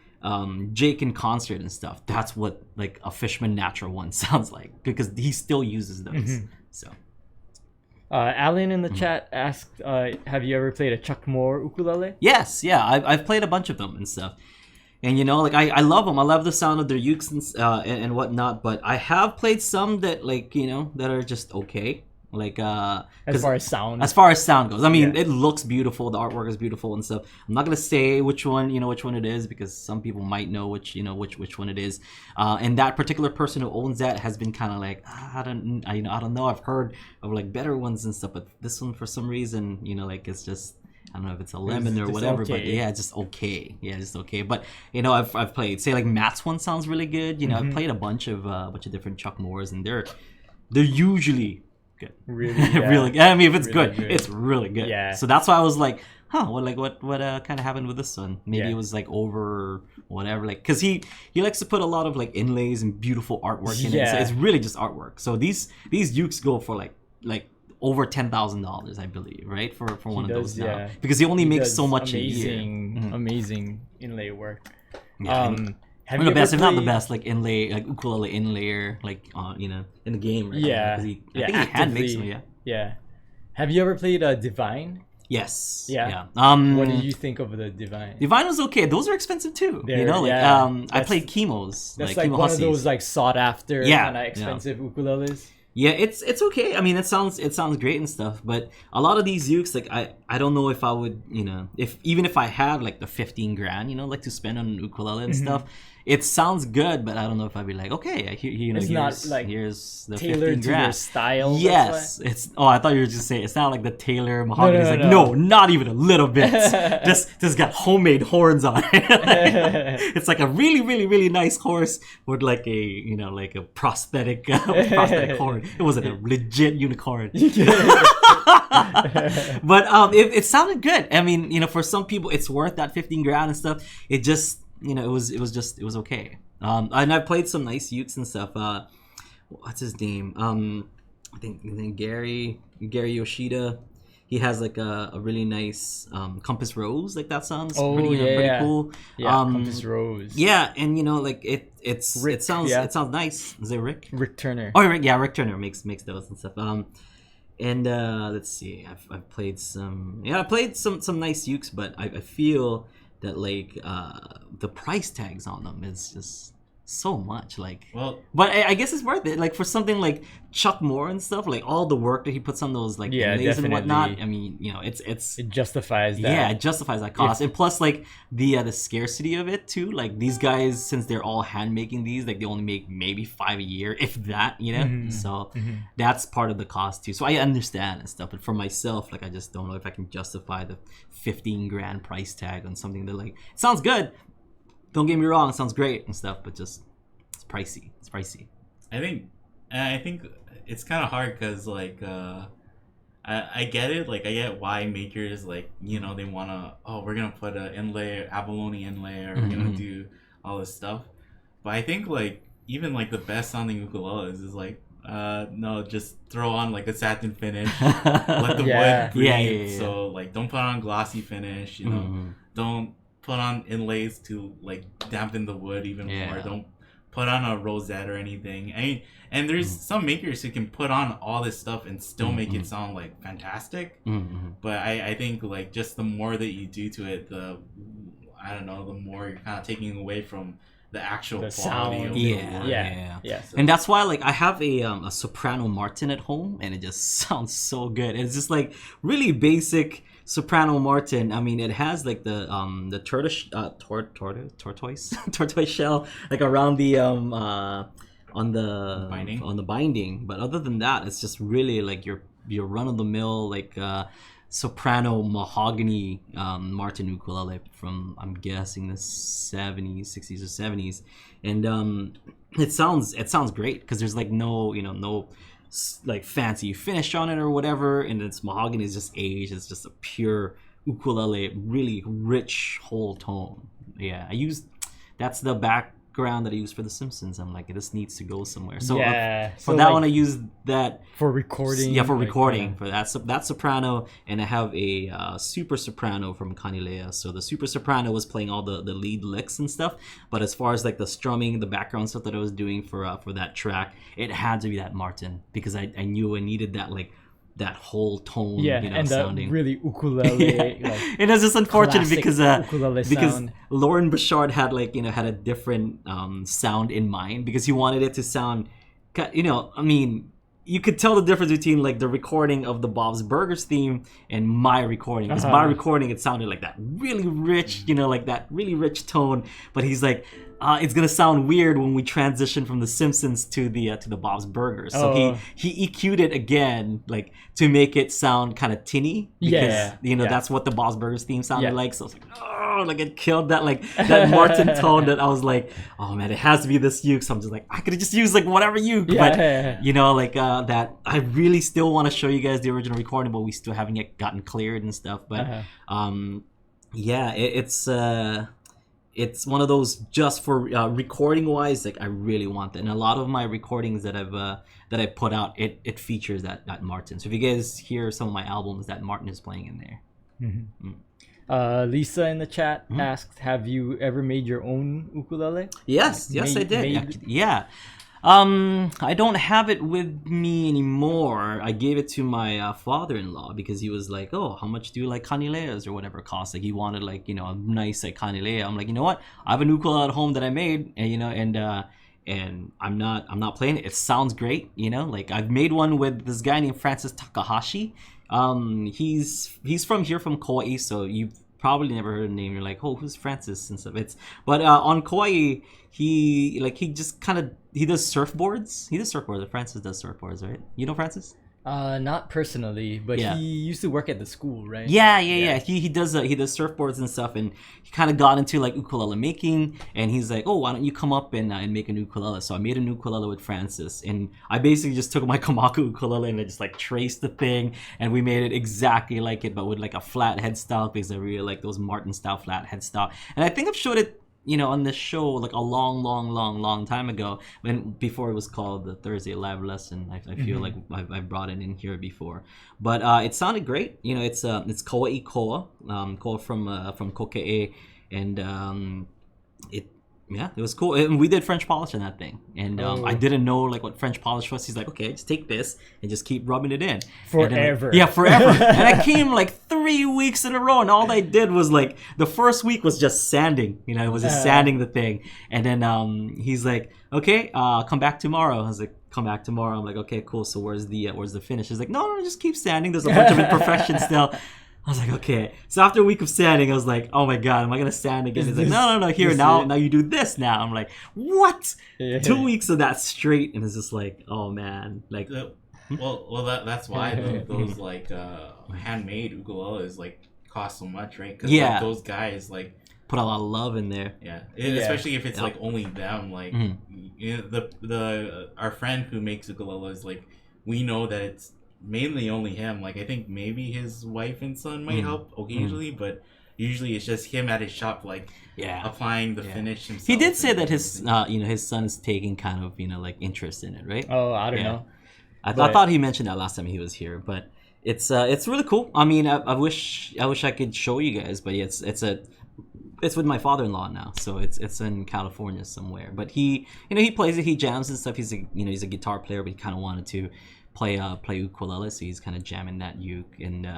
Jake in concert and stuff, that's what like a Fishman Natural One sounds like, because he still uses those. So Alan in the chat asked, have you ever played a Chuck Moore ukulele? Yes, yeah, I've played a bunch of them and stuff. And like I love them. I love the sound of their ukes and whatnot. But I have played some that like that are just okay. Like as far as sound goes, I mean, it looks beautiful. The artwork is beautiful and stuff. I'm not gonna say which one it is, because some people might know which one it is. And that particular person who owns that has been kind of like, I don't know. I've heard of like better ones and stuff, but this one for some reason, like it's just, I don't know if it's a lemon or whatever, okay. But yeah, it's just okay. Yeah, just okay. But I've played, say like Matt's one sounds really good. I've played a bunch of different Chuck Moores, and they're usually good. Really, yeah. Really good. I mean, if it's good, it's really good. Yeah. So that's why I was like, what kind of happened with this one? Maybe it was like over whatever, like, because he likes to put a lot of like inlays and beautiful artwork in it. So it's really just artwork. So these ukes go for like over $10,000, I believe, right? For one of those now, because he only makes so much a year. Amazing inlay work. Yeah. One of the best, if not the best, like inlay, like ukulele inlayer, like in the game, right? Yeah, I think he hand makes them. Yeah. Have you ever played DeVine? Yes. Yeah. What do you think of the DeVine? DeVine was okay. Those are expensive too. I played Chemos. That's like one of those like sought after kind of expensive ukuleles. Yeah, it's okay. I mean, it sounds great and stuff, but a lot of these ukes, like I don't know if I would, if even if I had like the 15 grand, like to spend on ukulele and stuff. It sounds good, but I don't know if I'd be like, okay, It's not like here's the tailored 15 to your grand. style. Yes, it's. Oh, I thought you were just saying it's not like the Taylor mahogany. It's like no, not even a little bit. just got homemade horns on it. It's like a really, really, really nice horse with like a like a prosthetic horn. It wasn't a legit unicorn. But it sounded good. I mean, for some people, it's worth that 15 grand and stuff. It just. It was okay. And I played some nice ukes and stuff. What's his name? I think Gary Yoshida. He has like a really nice Compass Rose. Like that sounds pretty cool. Yeah, Compass Rose. Yeah, and it sounds nice. Is it Rick? Rick Turner. Oh, Rick Turner makes those and stuff. And let's see. I've played some. Yeah, I played some nice ukes, but I feel that like the price tags on them is just so much, like. Well, but I guess it's worth it, like for something like Chuck Moore and stuff, like all the work that he puts on those like inlays and whatnot. I mean, it justifies that. Yeah, it justifies that cost, and plus like the scarcity of it too. Like these guys, since they're all hand making these, like they only make maybe 5 a year, if that. So that's part of the cost too. So I understand and stuff, but for myself, like I just don't know if I can justify the 15 grand price tag on something that like it sounds good. Don't get me wrong, it sounds great and stuff, but just it's pricey. I think it's kind of hard because like I get it. Like I get why makers like they wanna we're gonna put an inlay, abalone inlay, or we're gonna do all this stuff. But I think like even like the best sounding ukuleles is like no, just throw on like a satin finish, let the wood breathe. Yeah. So like don't put on glossy finish. Don't put on inlays to like dampen the wood even more. Don't put on a rosette or anything. And there's some makers who can put on all this stuff and still make it sound like fantastic. But I think like just the more that you do to it, the more you're kind of taking away from the actual quality sound. Of the wood. Yeah. So. And that's why like I have a soprano Martin at home, and it just sounds so good. It's just like really basic soprano Martin. I mean, it has like the tortoise tortoise shell like around the on the binding. But other than that, it's just really like your run of the mill like soprano mahogany Martin ukulele from, I'm guessing, the 70s, 60s or 70s, and it sounds great because there's like no like fancy finish on it or whatever, and it's mahogany is just aged. It's just a pure ukulele, really rich whole tone. Yeah, that's the background that I use for The Simpsons. I'm like, this needs to go somewhere. So for that one, I use that for recording. Yeah, for recording for that soprano, and I have a super soprano from Kanilea. So the super soprano was playing all the lead licks and stuff, but as far as like the strumming, the background stuff that I was doing for that track, it had to be that Martin because I knew I needed that like that whole tone, and sounding really ukulele. And it's just unfortunate because sound. Lauren Bouchard had had a different sound in mind because he wanted it to sound, I mean, you could tell the difference between like the recording of the Bob's Burgers theme and my recording. Because my recording, it sounded like that really rich, like that really rich tone. But he's like, it's gonna sound weird when we transition from The Simpsons to the Bob's Burgers. So he EQ'd it again, like to make it sound kind of tinny. Because, that's what the Bob's Burgers theme sounded like. So I was like, like it killed that that Martin tone that I was like, oh man, it has to be this uke. So I'm just like, I could have just used like whatever uke. But that I really still want to show you guys the original recording, but we still haven't yet gotten cleared and stuff. But it's one of those just for recording wise. Like I really want that, and a lot of my recordings that I put out, it features that Martin. So if you guys hear some of my albums, that Martin is playing in there. Lisa in the chat asked, have you ever made your own ukulele? Yes, I did. Actually, yeah. I don't have it with me anymore. I gave it to my father-in-law because he was like, oh, how much do you like kanileas or whatever it costs? Like he wanted like, a nice like kanilea. I'm like, you know what? I have an ukulele at home that I made, and I'm not playing it. It sounds great, like I've made one with this guy named Francis Takahashi. He's from here, from Kauai, so you've probably never heard the name. You're like, oh, who's Francis and stuff. But on Kauai, he just kind of he does surfboards. He does surfboards. Francis does surfboards, right? You know Francis? Not personally, but Yeah. he used to work at the school, right? Yeah. He does surfboards and stuff, and he kind of got into like ukulele making, and he's like, oh, why don't you come up and make an ukulele? So I made an ukulele with Francis, and I basically just took my Kamaka ukulele and I just like traced the thing, and we made it exactly like it, but with like a flat headstock, because I really like those Martin style flat headstock. And I think I've showed it, on this show like a long time ago, before it was called the Thursday Live Lesson. I feel like I've brought it in here before, but it sounded great. It's Kauai Koa, Koa from Kokee, and it was cool. And we did French polish on that thing, and I didn't know like what French polish was. He's like, okay, just take this and just keep rubbing it in Forever. And then, forever. And I came like 3 weeks in a row, and all I did was like the first week was just sanding. It was just sanding the thing. And then he's like, okay, come back tomorrow. I was like, come back tomorrow. I'm like, okay, cool. So where's the finish? He's like, no, just keep sanding. There's a bunch of imperfections still. I was like, okay. So after a week of sanding, I was like, oh my god, am I gonna sand again? He's like, no. Here now you do this now. I'm like, what? Yeah. 2 weeks of that straight, and it's just like, oh man, like. That's why those like handmade ukuleles like cost so much, right? Because like, those guys like put a lot of love in there. Yeah. Especially if it's like only them. Like our friend who makes ukuleles, like we know that it's mainly only him. Like I think maybe his wife and son might help occasionally, but usually it's just him at his shop, like applying the finish himself. He did say that his son's taking kind of like interest in it, right? Oh, I don't know. I thought he mentioned that last time he was here, but it's really cool. I mean, I wish I could show you guys, but it's with my father-in-law now, so it's in California somewhere. But he plays it, he jams and stuff. He's a guitar player, but he kind of wanted to play ukulele, so he's kind of jamming that uke, and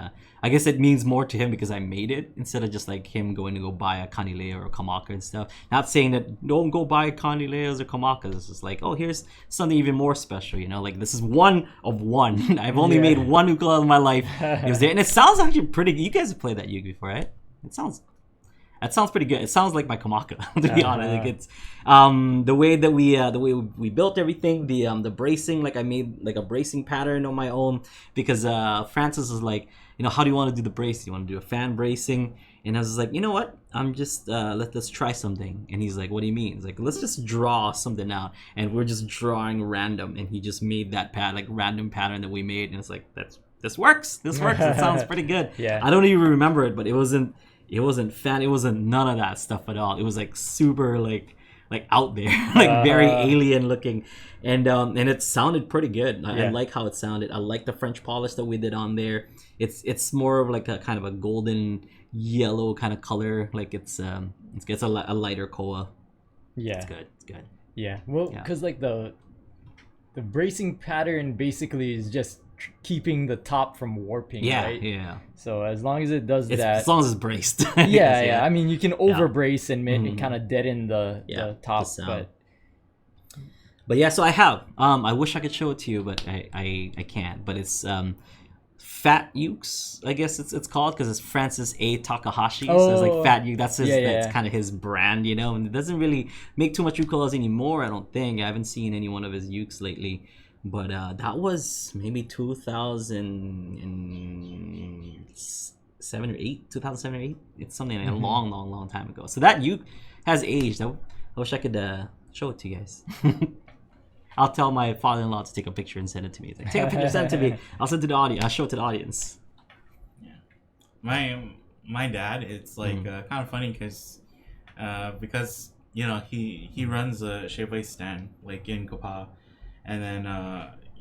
I guess it means more to him because I made it instead of just like him going to go buy a kanilea or a kamaka and stuff. Not saying that don't go buy kanileas or kamakas. It's just like, oh, here's something even more special, like this is one of one. I've only made one ukulele in my life. It was there, and it sounds actually pretty good. You guys have played that uke before, right? That sounds pretty good. It sounds like my kamaka, to be honest. Like it's the way we built everything, the bracing. Like I made like a bracing pattern on my own because Francis was like, how do you want to do the bracing? You want to do a fan bracing? And I was like, you know what? I'm just let's try something. And he's like, what do you mean? He's like, let's just draw something out. And we're just drawing random. And he just made that random pattern that we made. And it's like, this works. This works. It sounds pretty good. Yeah. I don't even remember it, but it wasn't fan. It wasn't none of that stuff at all. It was like super like out there, like very alien looking, and it sounded pretty good. I like how it sounded. I like the French polish that we did on there. It's more of like a kind of a golden yellow kind of color. Like it's a lighter koa. Yeah, it's good. Yeah, well, because like the bracing pattern basically is just keeping the top from warping, right? Yeah. So as long as it does that, as long as it's braced. yeah. I mean, you can over brace and maybe kind of deaden the top, but yeah. So I have. I wish I could show it to you, but I can't. But it's Fat Ukes, I guess it's called, because it's Francis A. Takahashi. So it's like Fat Uke. That's that's kind of his brand, And it doesn't really make too much ukuleles anymore, I don't think. I haven't seen any one of his ukes lately. But that was maybe 2007 or 8. 2007 or 8. It's something like a long time ago. So that uke has aged. I wish I could show it to you guys. I'll tell my father-in-law to take a picture and send it to me. He's like, take a picture, send it to me. I'll send it to the audience. I'll show it to the audience. Yeah, my dad. It's like kind of funny because he runs a shave ice stand like in Kapaa. And then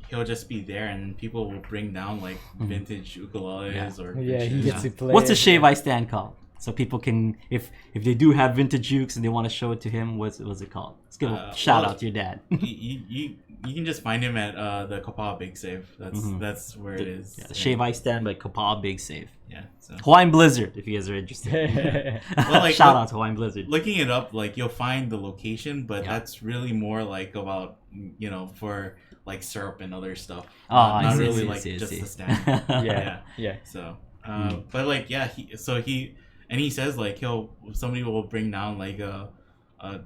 he'll just be there, and people will bring down like vintage ukuleles or he gets to play. What's the shave ice stand called? So people can, if they do have vintage ukes and they want to show it to him, what's it called? Let's give a shout out to your dad. You can just find him at the Kapaa Big Save. That's where it is. Yeah, Shave Ice Stand by Kapaa Big Save. Yeah. So. Hawaiian Blizzard, if you guys are interested. Well, like, shout out to Hawaiian Blizzard. Looking it up, like you'll find the location, but that's really more like about for like syrup and other stuff. Not really like just the stand. Yeah. So, but like he says like somebody will bring down like a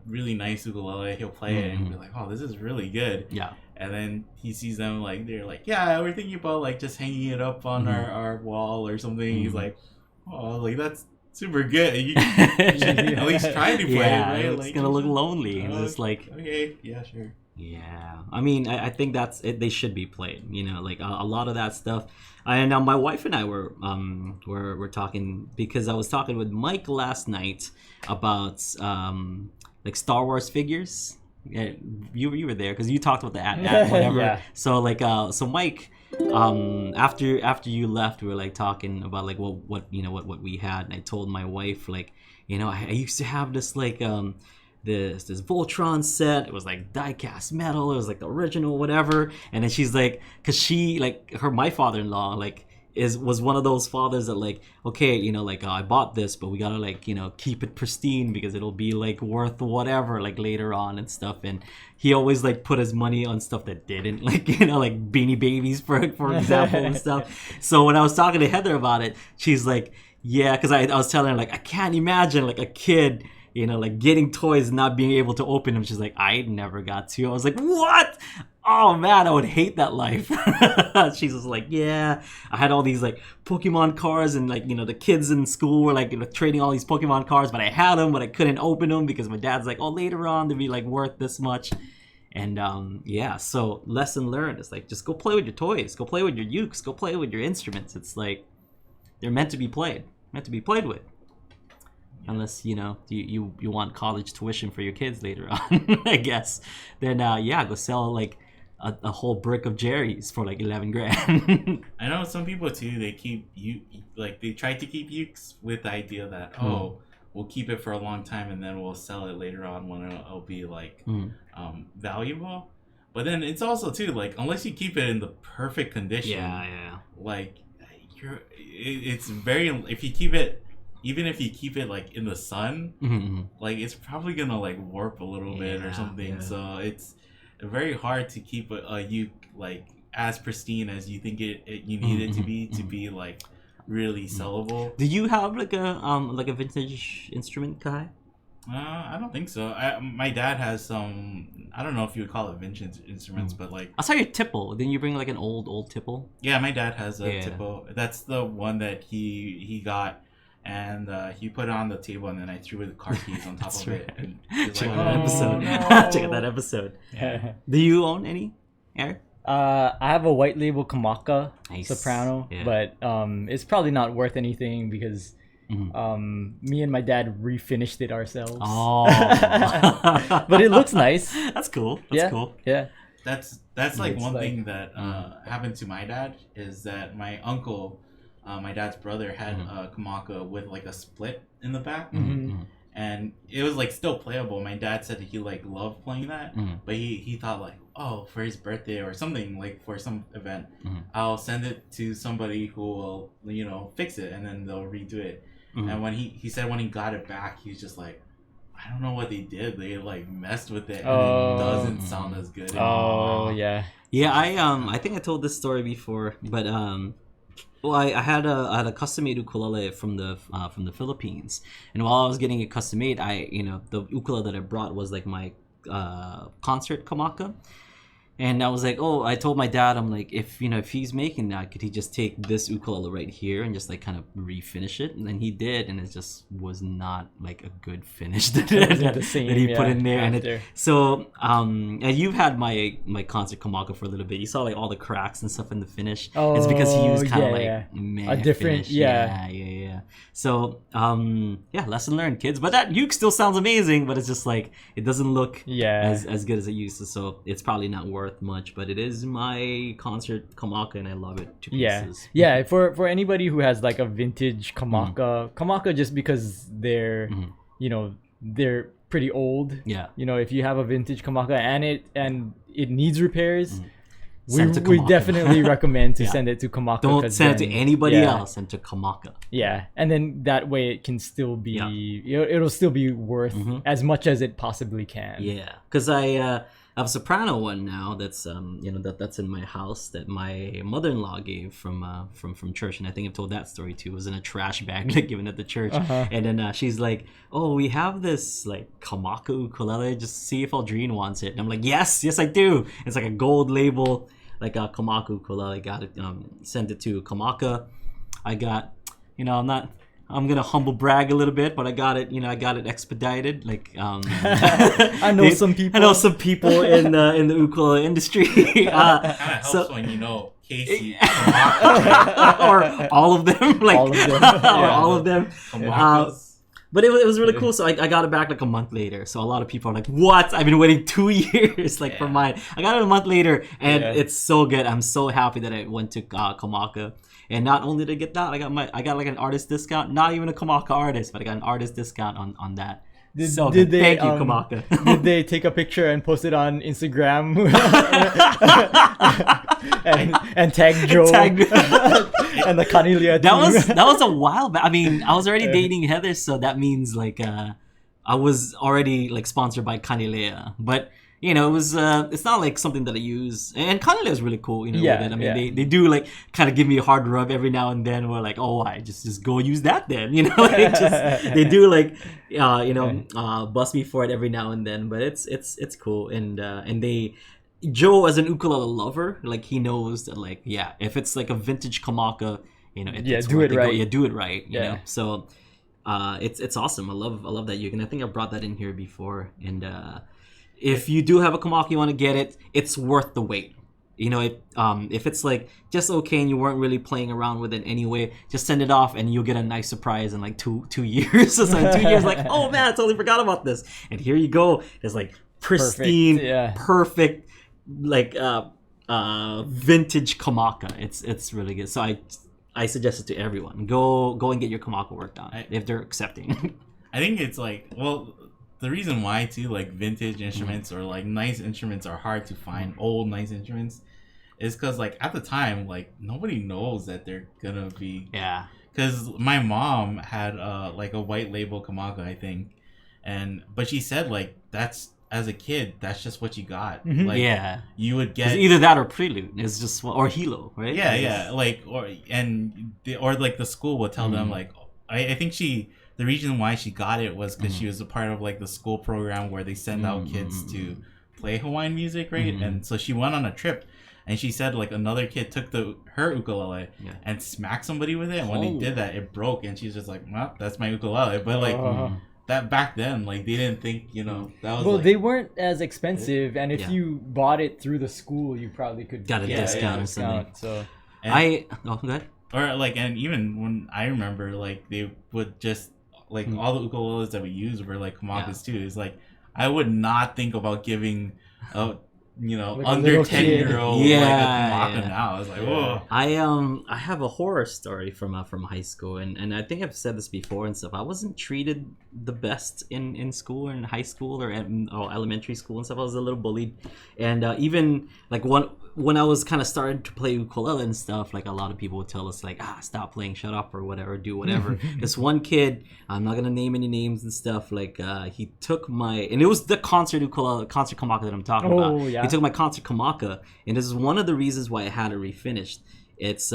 really nice ukulele, he'll play it and be like, oh, this is really good. Yeah. And then he sees them like they're like, yeah, we're thinking about like just hanging it up on our wall or something. He's like, oh, like that's super good. You should at least try to play it, right? It's like, gonna look lonely. It's just like, okay, yeah, sure. Yeah, I mean, I think that's it. They should be played. Like a lot of that stuff. And my wife and I were talking, because I was talking with Mike last night about like Star Wars figures. Yeah, you were there because you talked about the ad whatever. Yeah. So like so Mike, after you left, we were like talking about like what we had, and I told my wife like, I used to have this like this Voltron set. It was like die-cast metal. It was like the original whatever. And then she's like, because she like my father-in-law like was one of those fathers that like, okay, like I bought this, but we gotta like keep it pristine because it'll be like worth whatever like later on and stuff. And he always like put his money on stuff that didn't, like like Beanie Babies for example and stuff. So when I was talking to Heather about it, she's like, yeah, because I was telling her like, I can't imagine like a kid like getting toys and not being able to open them. She's like, I never got to. I was like, what? Oh man, I would hate that life. She's just like, yeah, I had all these like Pokemon cards, and like the kids in school were like trading all these Pokemon cards, but I had them, but I couldn't open them because my dad's like, oh, later on they'll be like worth this much. And so lesson learned. It's like, just go play with your toys, go play with your ukes, go play with your instruments. It's like they're meant to be played with. Unless you want college tuition for your kids later on, I guess. Then go sell like a whole brick of Jerry's for like 11 grand. I know some people too. They keep they try to keep ukes with the idea that we'll keep it for a long time and then we'll sell it later on when it'll be like valuable. But then it's also too like, unless you keep it in the perfect condition, like it's very, if you keep it. Even if you keep it like in the sun, like it's probably gonna like warp a little bit or something. Yeah. So it's very hard to keep a uke like as pristine as you think you need it to be like really sellable. Do you have like a vintage instrument, Kai? I don't think so. My dad has some. I don't know if you would call it vintage instruments, but like I saw your tipple. Didn't you bring like an old tipple? Yeah, my dad has a tipple. That's the one that he got. And he put it on the table, and then I threw the car keys on top of it. And check out that episode. Check out that episode. Yeah. Do you own any, Eric? I have a white label Kamaka soprano, yeah. But it's probably not worth anything because me and my dad refinished it ourselves. Oh, but it looks nice. That's cool. Cool. Yeah. That's like one thing that happened to my dad is that my uncle. My dad's brother had a Kamaka with like a split in the back, and it was like still playable. My dad said that he like loved playing that, but he thought like, oh, for his birthday or something, like for some event, I'll send it to somebody who will fix it, and then they'll redo it. And when he said when he got it back, he's just like, I don't know what they did. They like messed with it, and it doesn't sound as good anymore. Yeah. I think I told this story before, but well, I had a custom made ukulele from the Philippines, and while I was getting it custom made, the ukulele that I brought was like my concert kamaka. And I was like, I told my dad, I'm like, if he's making that, could he just take this ukulele right here and just like kind of refinish it? And then he did, and it just was not like a good finish that he put in there. And you've had my concert kamaka for a little bit. You saw like all the cracks and stuff in the finish. It's because he used kind of a different finish. yeah. So, yeah, lesson learned, kids. But that uke still sounds amazing, but it's just like, it doesn't look as good as it used to. So it's probably not worth much, but it is my concert kamaka, and I love it to pieces. Yeah. For anybody who has like a vintage kamaka just because they're, you know, they're pretty old. Yeah. You know, if you have a vintage kamaka and it needs repairs, we definitely recommend to send it to Kamaka. Don't send it to anybody else, send to Kamaka. Yeah, and then that way it can still be, it'll still be worth as much as it possibly can. Yeah, because I have a soprano one now that's that's in my house that my mother-in-law gave from church, and I think I've told that story too. It was in a trash bag like given at the church, and then she's like, "Oh, we have this like Kamaka ukulele. Just see if Aldrine wants it." And I'm like, "Yes, I do." It's like a gold label. Like a Kamaka ukulele, got it, sent it to Kamaka. I got, I'm gonna humble brag a little bit, but I got it expedited. Like, I know some people. I know some people in the ukulele industry. Helps when you know Casey, or all of them, like all of them, or all of them. But it was really cool. So I got it back like a month later. So a lot of people are like, "What? I've been waiting 2 years for mine." I got it a month later, and it's so good. I'm so happy that I went to Kamaka. And not only did I get that, I got like an artist discount. Not even a Kamaka artist, but I got an artist discount on that. Thank you, Kamaka. Did they take a picture and post it on Instagram and tag Joe and the Kanilia team? That was a while back. I mean, I was already dating Heather, so that means like I was already like sponsored by Kanilea. But it was it's not like something that I use, and Kanilea is really cool. With it. I mean, they do like kind of give me a hard rub every now and then. We're like, oh, I just go use that then. They do like bust me for it every now and then. But it's cool, and Joe, as an ukulele lover, like he knows that like if it's like a vintage Kamaka, it's do it right. Do it right. You know, so it's awesome. I love that uke, and I think I brought that in here before, and. If you do have a Kamaka, you want to get it, it's worth the wait. If it's like just okay and you weren't really playing around with it anyway, just send it off and you'll get a nice surprise in like two years. So in 2 years, like, oh man, I totally forgot about this. And here you go. It's like pristine, perfect like vintage Kamaka. It's really good. So I suggest it to everyone. Go and get your Kamaka worked on if they're accepting. I think it's like, well, the reason why too, like vintage instruments or like nice instruments are hard to find, old nice instruments, is because like at the time, like nobody knows that they're gonna be. Yeah. Because my mom had like a white label Kamaka, I think, but she said like that's, as a kid, that's just what you got. Like, you would get either that or prelude. It's just or hilo, right? Yeah. Like or like the school would tell them like, I think the reason why she got it was because she was a part of like the school program where they send out kids to play Hawaiian music, right? And so she went on a trip, and she said like another kid took her ukulele and smacked somebody with it, and when they did that, it broke, and she's just like, well, that's my ukulele. But like that back then, like they didn't think, that was. Well, they weren't as expensive, and if you bought it through the school, you probably could got a discount or something. So that. Or like, and even when I remember, like they would just. Like all the ukuleles that we use were like Kamakas too. It's like I would not think about giving like under 10-year-old like a Kamaka now. I was like, whoa. I have a horror story from high school, and I think I've said this before and stuff. I wasn't treated the best in school or in high school or elementary school and stuff. I was a little bullied, and even like when I was kind of starting to play ukulele and stuff, like a lot of people would tell us like, stop playing, shut up or whatever, do whatever. This one kid, I'm not gonna name any names and stuff, like he took and it was the concert Kamaka that I'm talking about. He took my concert Kamaka, and this is one of the reasons why I had it refinished. It's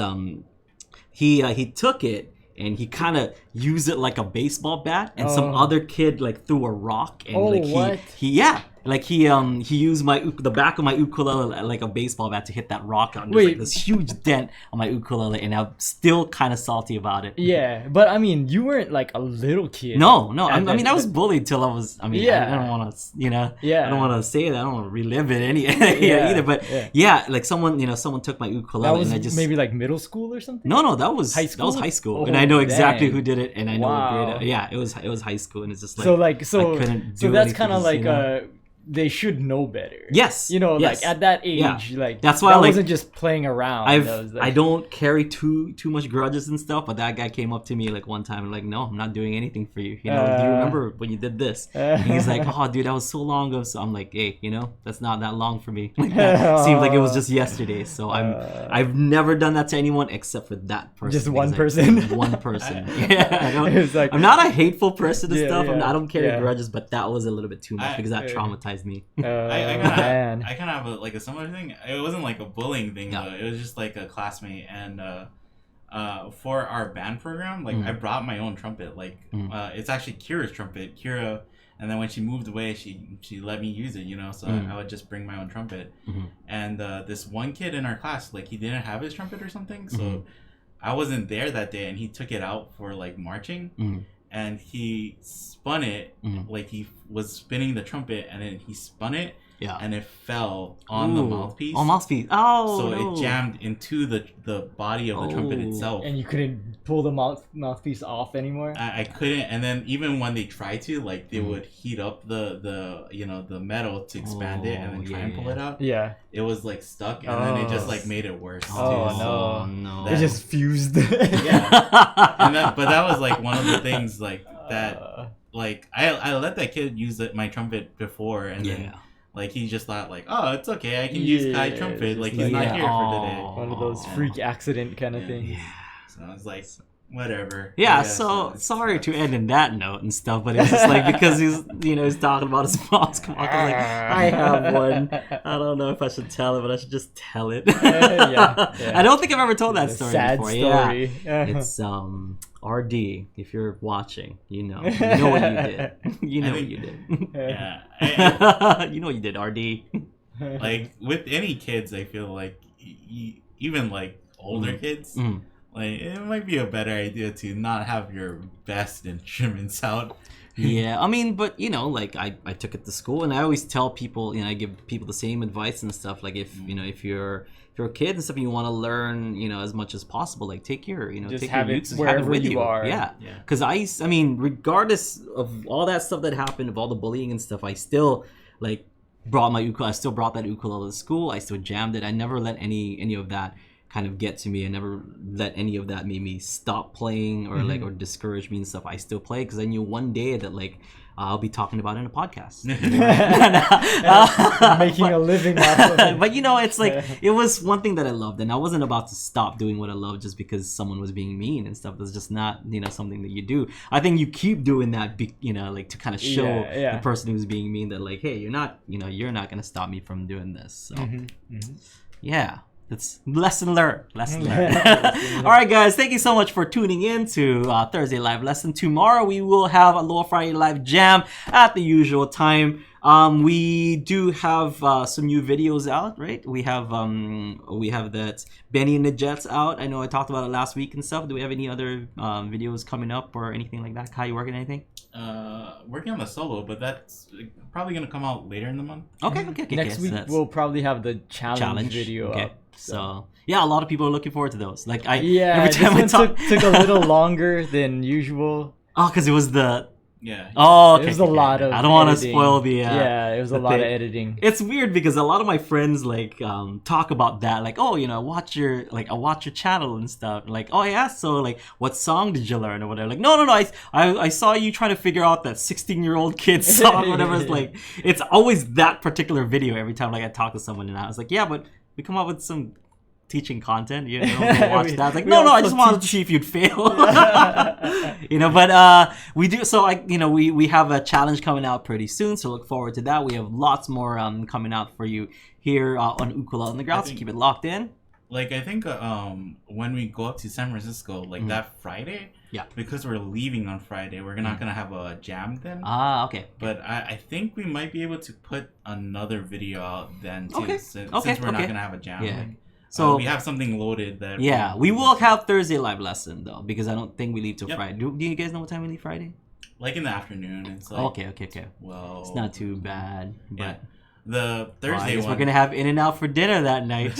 he took it and he kind of used it like a baseball bat, and some other kid like threw a rock, and Like he used the back of my ukulele like a baseball bat to hit that rock on. There's Wait. like this huge dent on my ukulele, and I'm still kind of salty about it. Yeah, but I mean, you weren't like a little kid. No. I And then- mean, I was bullied till I was. I mean, Yeah. I don't want to, Yeah. I don't want to say that. I don't want to relive it either. But like someone took my ukulele, that was and I just maybe like middle school or something. No, that was High That was school? high school, Oh, and I know exactly dang. who did it, and I know what Wow. grade. Yeah, it was high school, and it's just like So I couldn't do that's anything kind of because, like you know. they should know better. Yes, You know, yes. like at that age, Yeah. like That's why, that like, wasn't just playing around. That was, like, I don't carry too much grudges and stuff, but that guy came up to me like one time and like, no, I'm not doing anything for you. You know, do you remember when you did this? And he's like, oh, dude, that was so long ago. So I'm like, hey, that's not that long for me. Like that seems like it was just yesterday. So I've never done that to anyone except for that person. Just one because person? One person. Yeah, It was like- I'm not a hateful person and Yeah, stuff. yeah, I don't carry yeah. grudges, but that was a little bit too much because that yeah. traumatized me. Man. I kind of have a similar thing. It wasn't like a bullying thing Yeah. though. It was just like a classmate, and for our band program, like Mm. I brought my own trumpet. Like it's actually Kira's trumpet. Kira, and then when she moved away, she let me use it. So I would just bring my own trumpet. Mhm. And this one kid in our class, like he didn't have his trumpet or something, so Mhm. I wasn't there that day, and he took it out for like marching. Mhm. And he spun it, Mhm. like he was spinning the trumpet, and then he spun it, Yeah. and it fell on the Ooh. mouthpiece. Oh, mouthpiece. Oh, So no. it jammed into the body of the trumpet Oh. itself. And you couldn't pull the mouthpiece off anymore. I couldn't, and then even when they tried to, like they Mm. would heat up the metal to expand it, and then try and pull it out. Yeah. It was like stuck, and then it just Oh. like made it worse. Oh, too. no. no. It just fused. Yeah. But that was like one of the things like that. Uh, Like I let that kid use my trumpet before, and then Yeah. like he just thought like, oh, it's okay, I can use Kai Yeah, trumpet. just Like like- he's not Yeah. here for today. Aw. one of those freak accident kind of Yeah. things. Yeah. So I was like, whatever. Yeah, so so sorry to end in that note and stuff, but it's just like because he's talking about his mom's come on, I was like, I have one. I don't know if I should tell it, but I should just tell it. Yeah. I don't think I've ever told that It's a story sad before. story. Yeah. It's RD, if you're watching, you know what you did. You know I what think- you did. Yeah. I- You know what you did, RD. like with any kids, I feel like even like older kids, Mm. like it might be a better idea to not have your best instruments out. Yeah, I mean, but like I took it to school, and I always tell people, I give people the same advice and stuff. Like if you're a kid and stuff, and you want to learn, as much as possible, like take your, Just take have your it ukes, wherever with you are. Yeah, Yeah. because I mean, regardless of all that stuff that happened, of all the bullying and stuff, I still like brought my ukulele. I still brought that ukulele to school. I still jammed it. I never let any of that kind of get to me. I never let any of that make me stop playing or or discourage me and stuff. I still play because I knew one day that like I'll be talking about it in a podcast. Making a living off of it. But it's like it was one thing that I loved, and I wasn't about to stop doing what I love just because someone was being mean and stuff. That's just not something that you do. I think you keep doing that, like to kind of show Yeah. the person who's being mean that like, hey, you're not gonna stop me from doing this. So yeah. It's lesson learned. Lesson learned. All right, guys. Thank you so much for tuning in to Thursday Live Lesson. Tomorrow we will have Aloha Friday Live Jam at the usual time. We do have some new videos out, right? We have that Benny and the Jets out. I know I talked about it last week and stuff. Do we have any other videos coming up or anything like that? Kai, you working on anything? Working on the solo, but that's probably gonna come out later in the month. Okay. Next so week that's- we'll probably have the challenge video Okay. up. So yeah, a lot of people are looking forward to those. Like Yeah, every time I this one talk, took a little longer than usual. oh, because it was the Yeah. oh, okay. It was a lot of I don't want to editing. spoil the yeah, it was a the lot of thing. editing. It's weird because a lot of my friends like talk about that, like, oh, I watch your channel and stuff. Like, oh yeah, so like, what song did you learn or whatever? Like, no, I saw you trying to figure out that 16-year-old kid song, whatever. It's like, it's always that particular video every time like I talk to someone, and I was like, yeah, but we come up with some teaching content, watch that. It's like, no, I just wanted to see if you'd fail. But we do. So we have a challenge coming out pretty soon. So look forward to that. We have lots more coming out for you here on Ukulele on the Ground. So keep it locked in. Like I think when we go up to San Francisco, like that Friday, Yeah. because we're leaving on Friday, we're not gonna have a jam then. Ah, okay. But I think we might be able to put another video out then too, Okay. since Okay, we're not okay. gonna have a jam. Yeah. Like, So we have something loaded that. yeah, we will have Thursday live lesson though, because I don't think we leave till Yep. Friday. Do you guys know what time we leave Friday? Like in the afternoon. It's like Okay. well, It's not too bad. Yeah. But The well, I Thursday guess one. we're gonna have In and Out for dinner that night.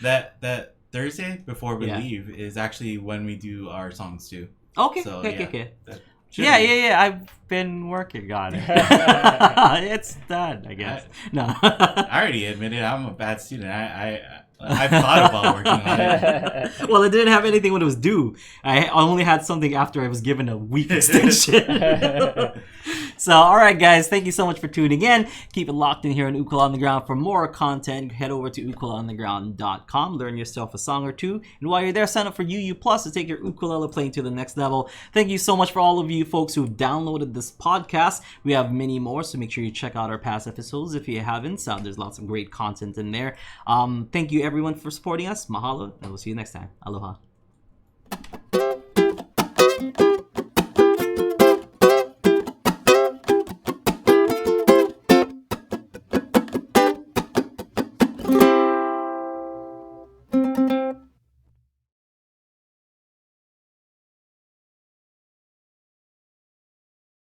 That Thursday before we Yeah. leave is actually when we do our songs too. Okay. So, Okay. that should Yeah. be- I've been working on it. It's done, I guess. No. I already admitted I'm a bad student. I've thought about working on it. Well, I didn't have anything when it was due. I only had something after I was given a week extension. So, all right, guys, thank you so much for tuning in. Keep it locked in here on Ukulele on the Ground. For more content, head over to ukuleleontheground.com. Learn yourself a song or two. And while you're there, sign up for UU Plus to take your ukulele playing to the next level. Thank you so much for all of you folks who've downloaded this podcast. We have many more, so make sure you check out our past episodes if you haven't. So there's lots of great content in there. Thank you, everyone, for supporting us. Mahalo, and we'll see you next time. Aloha.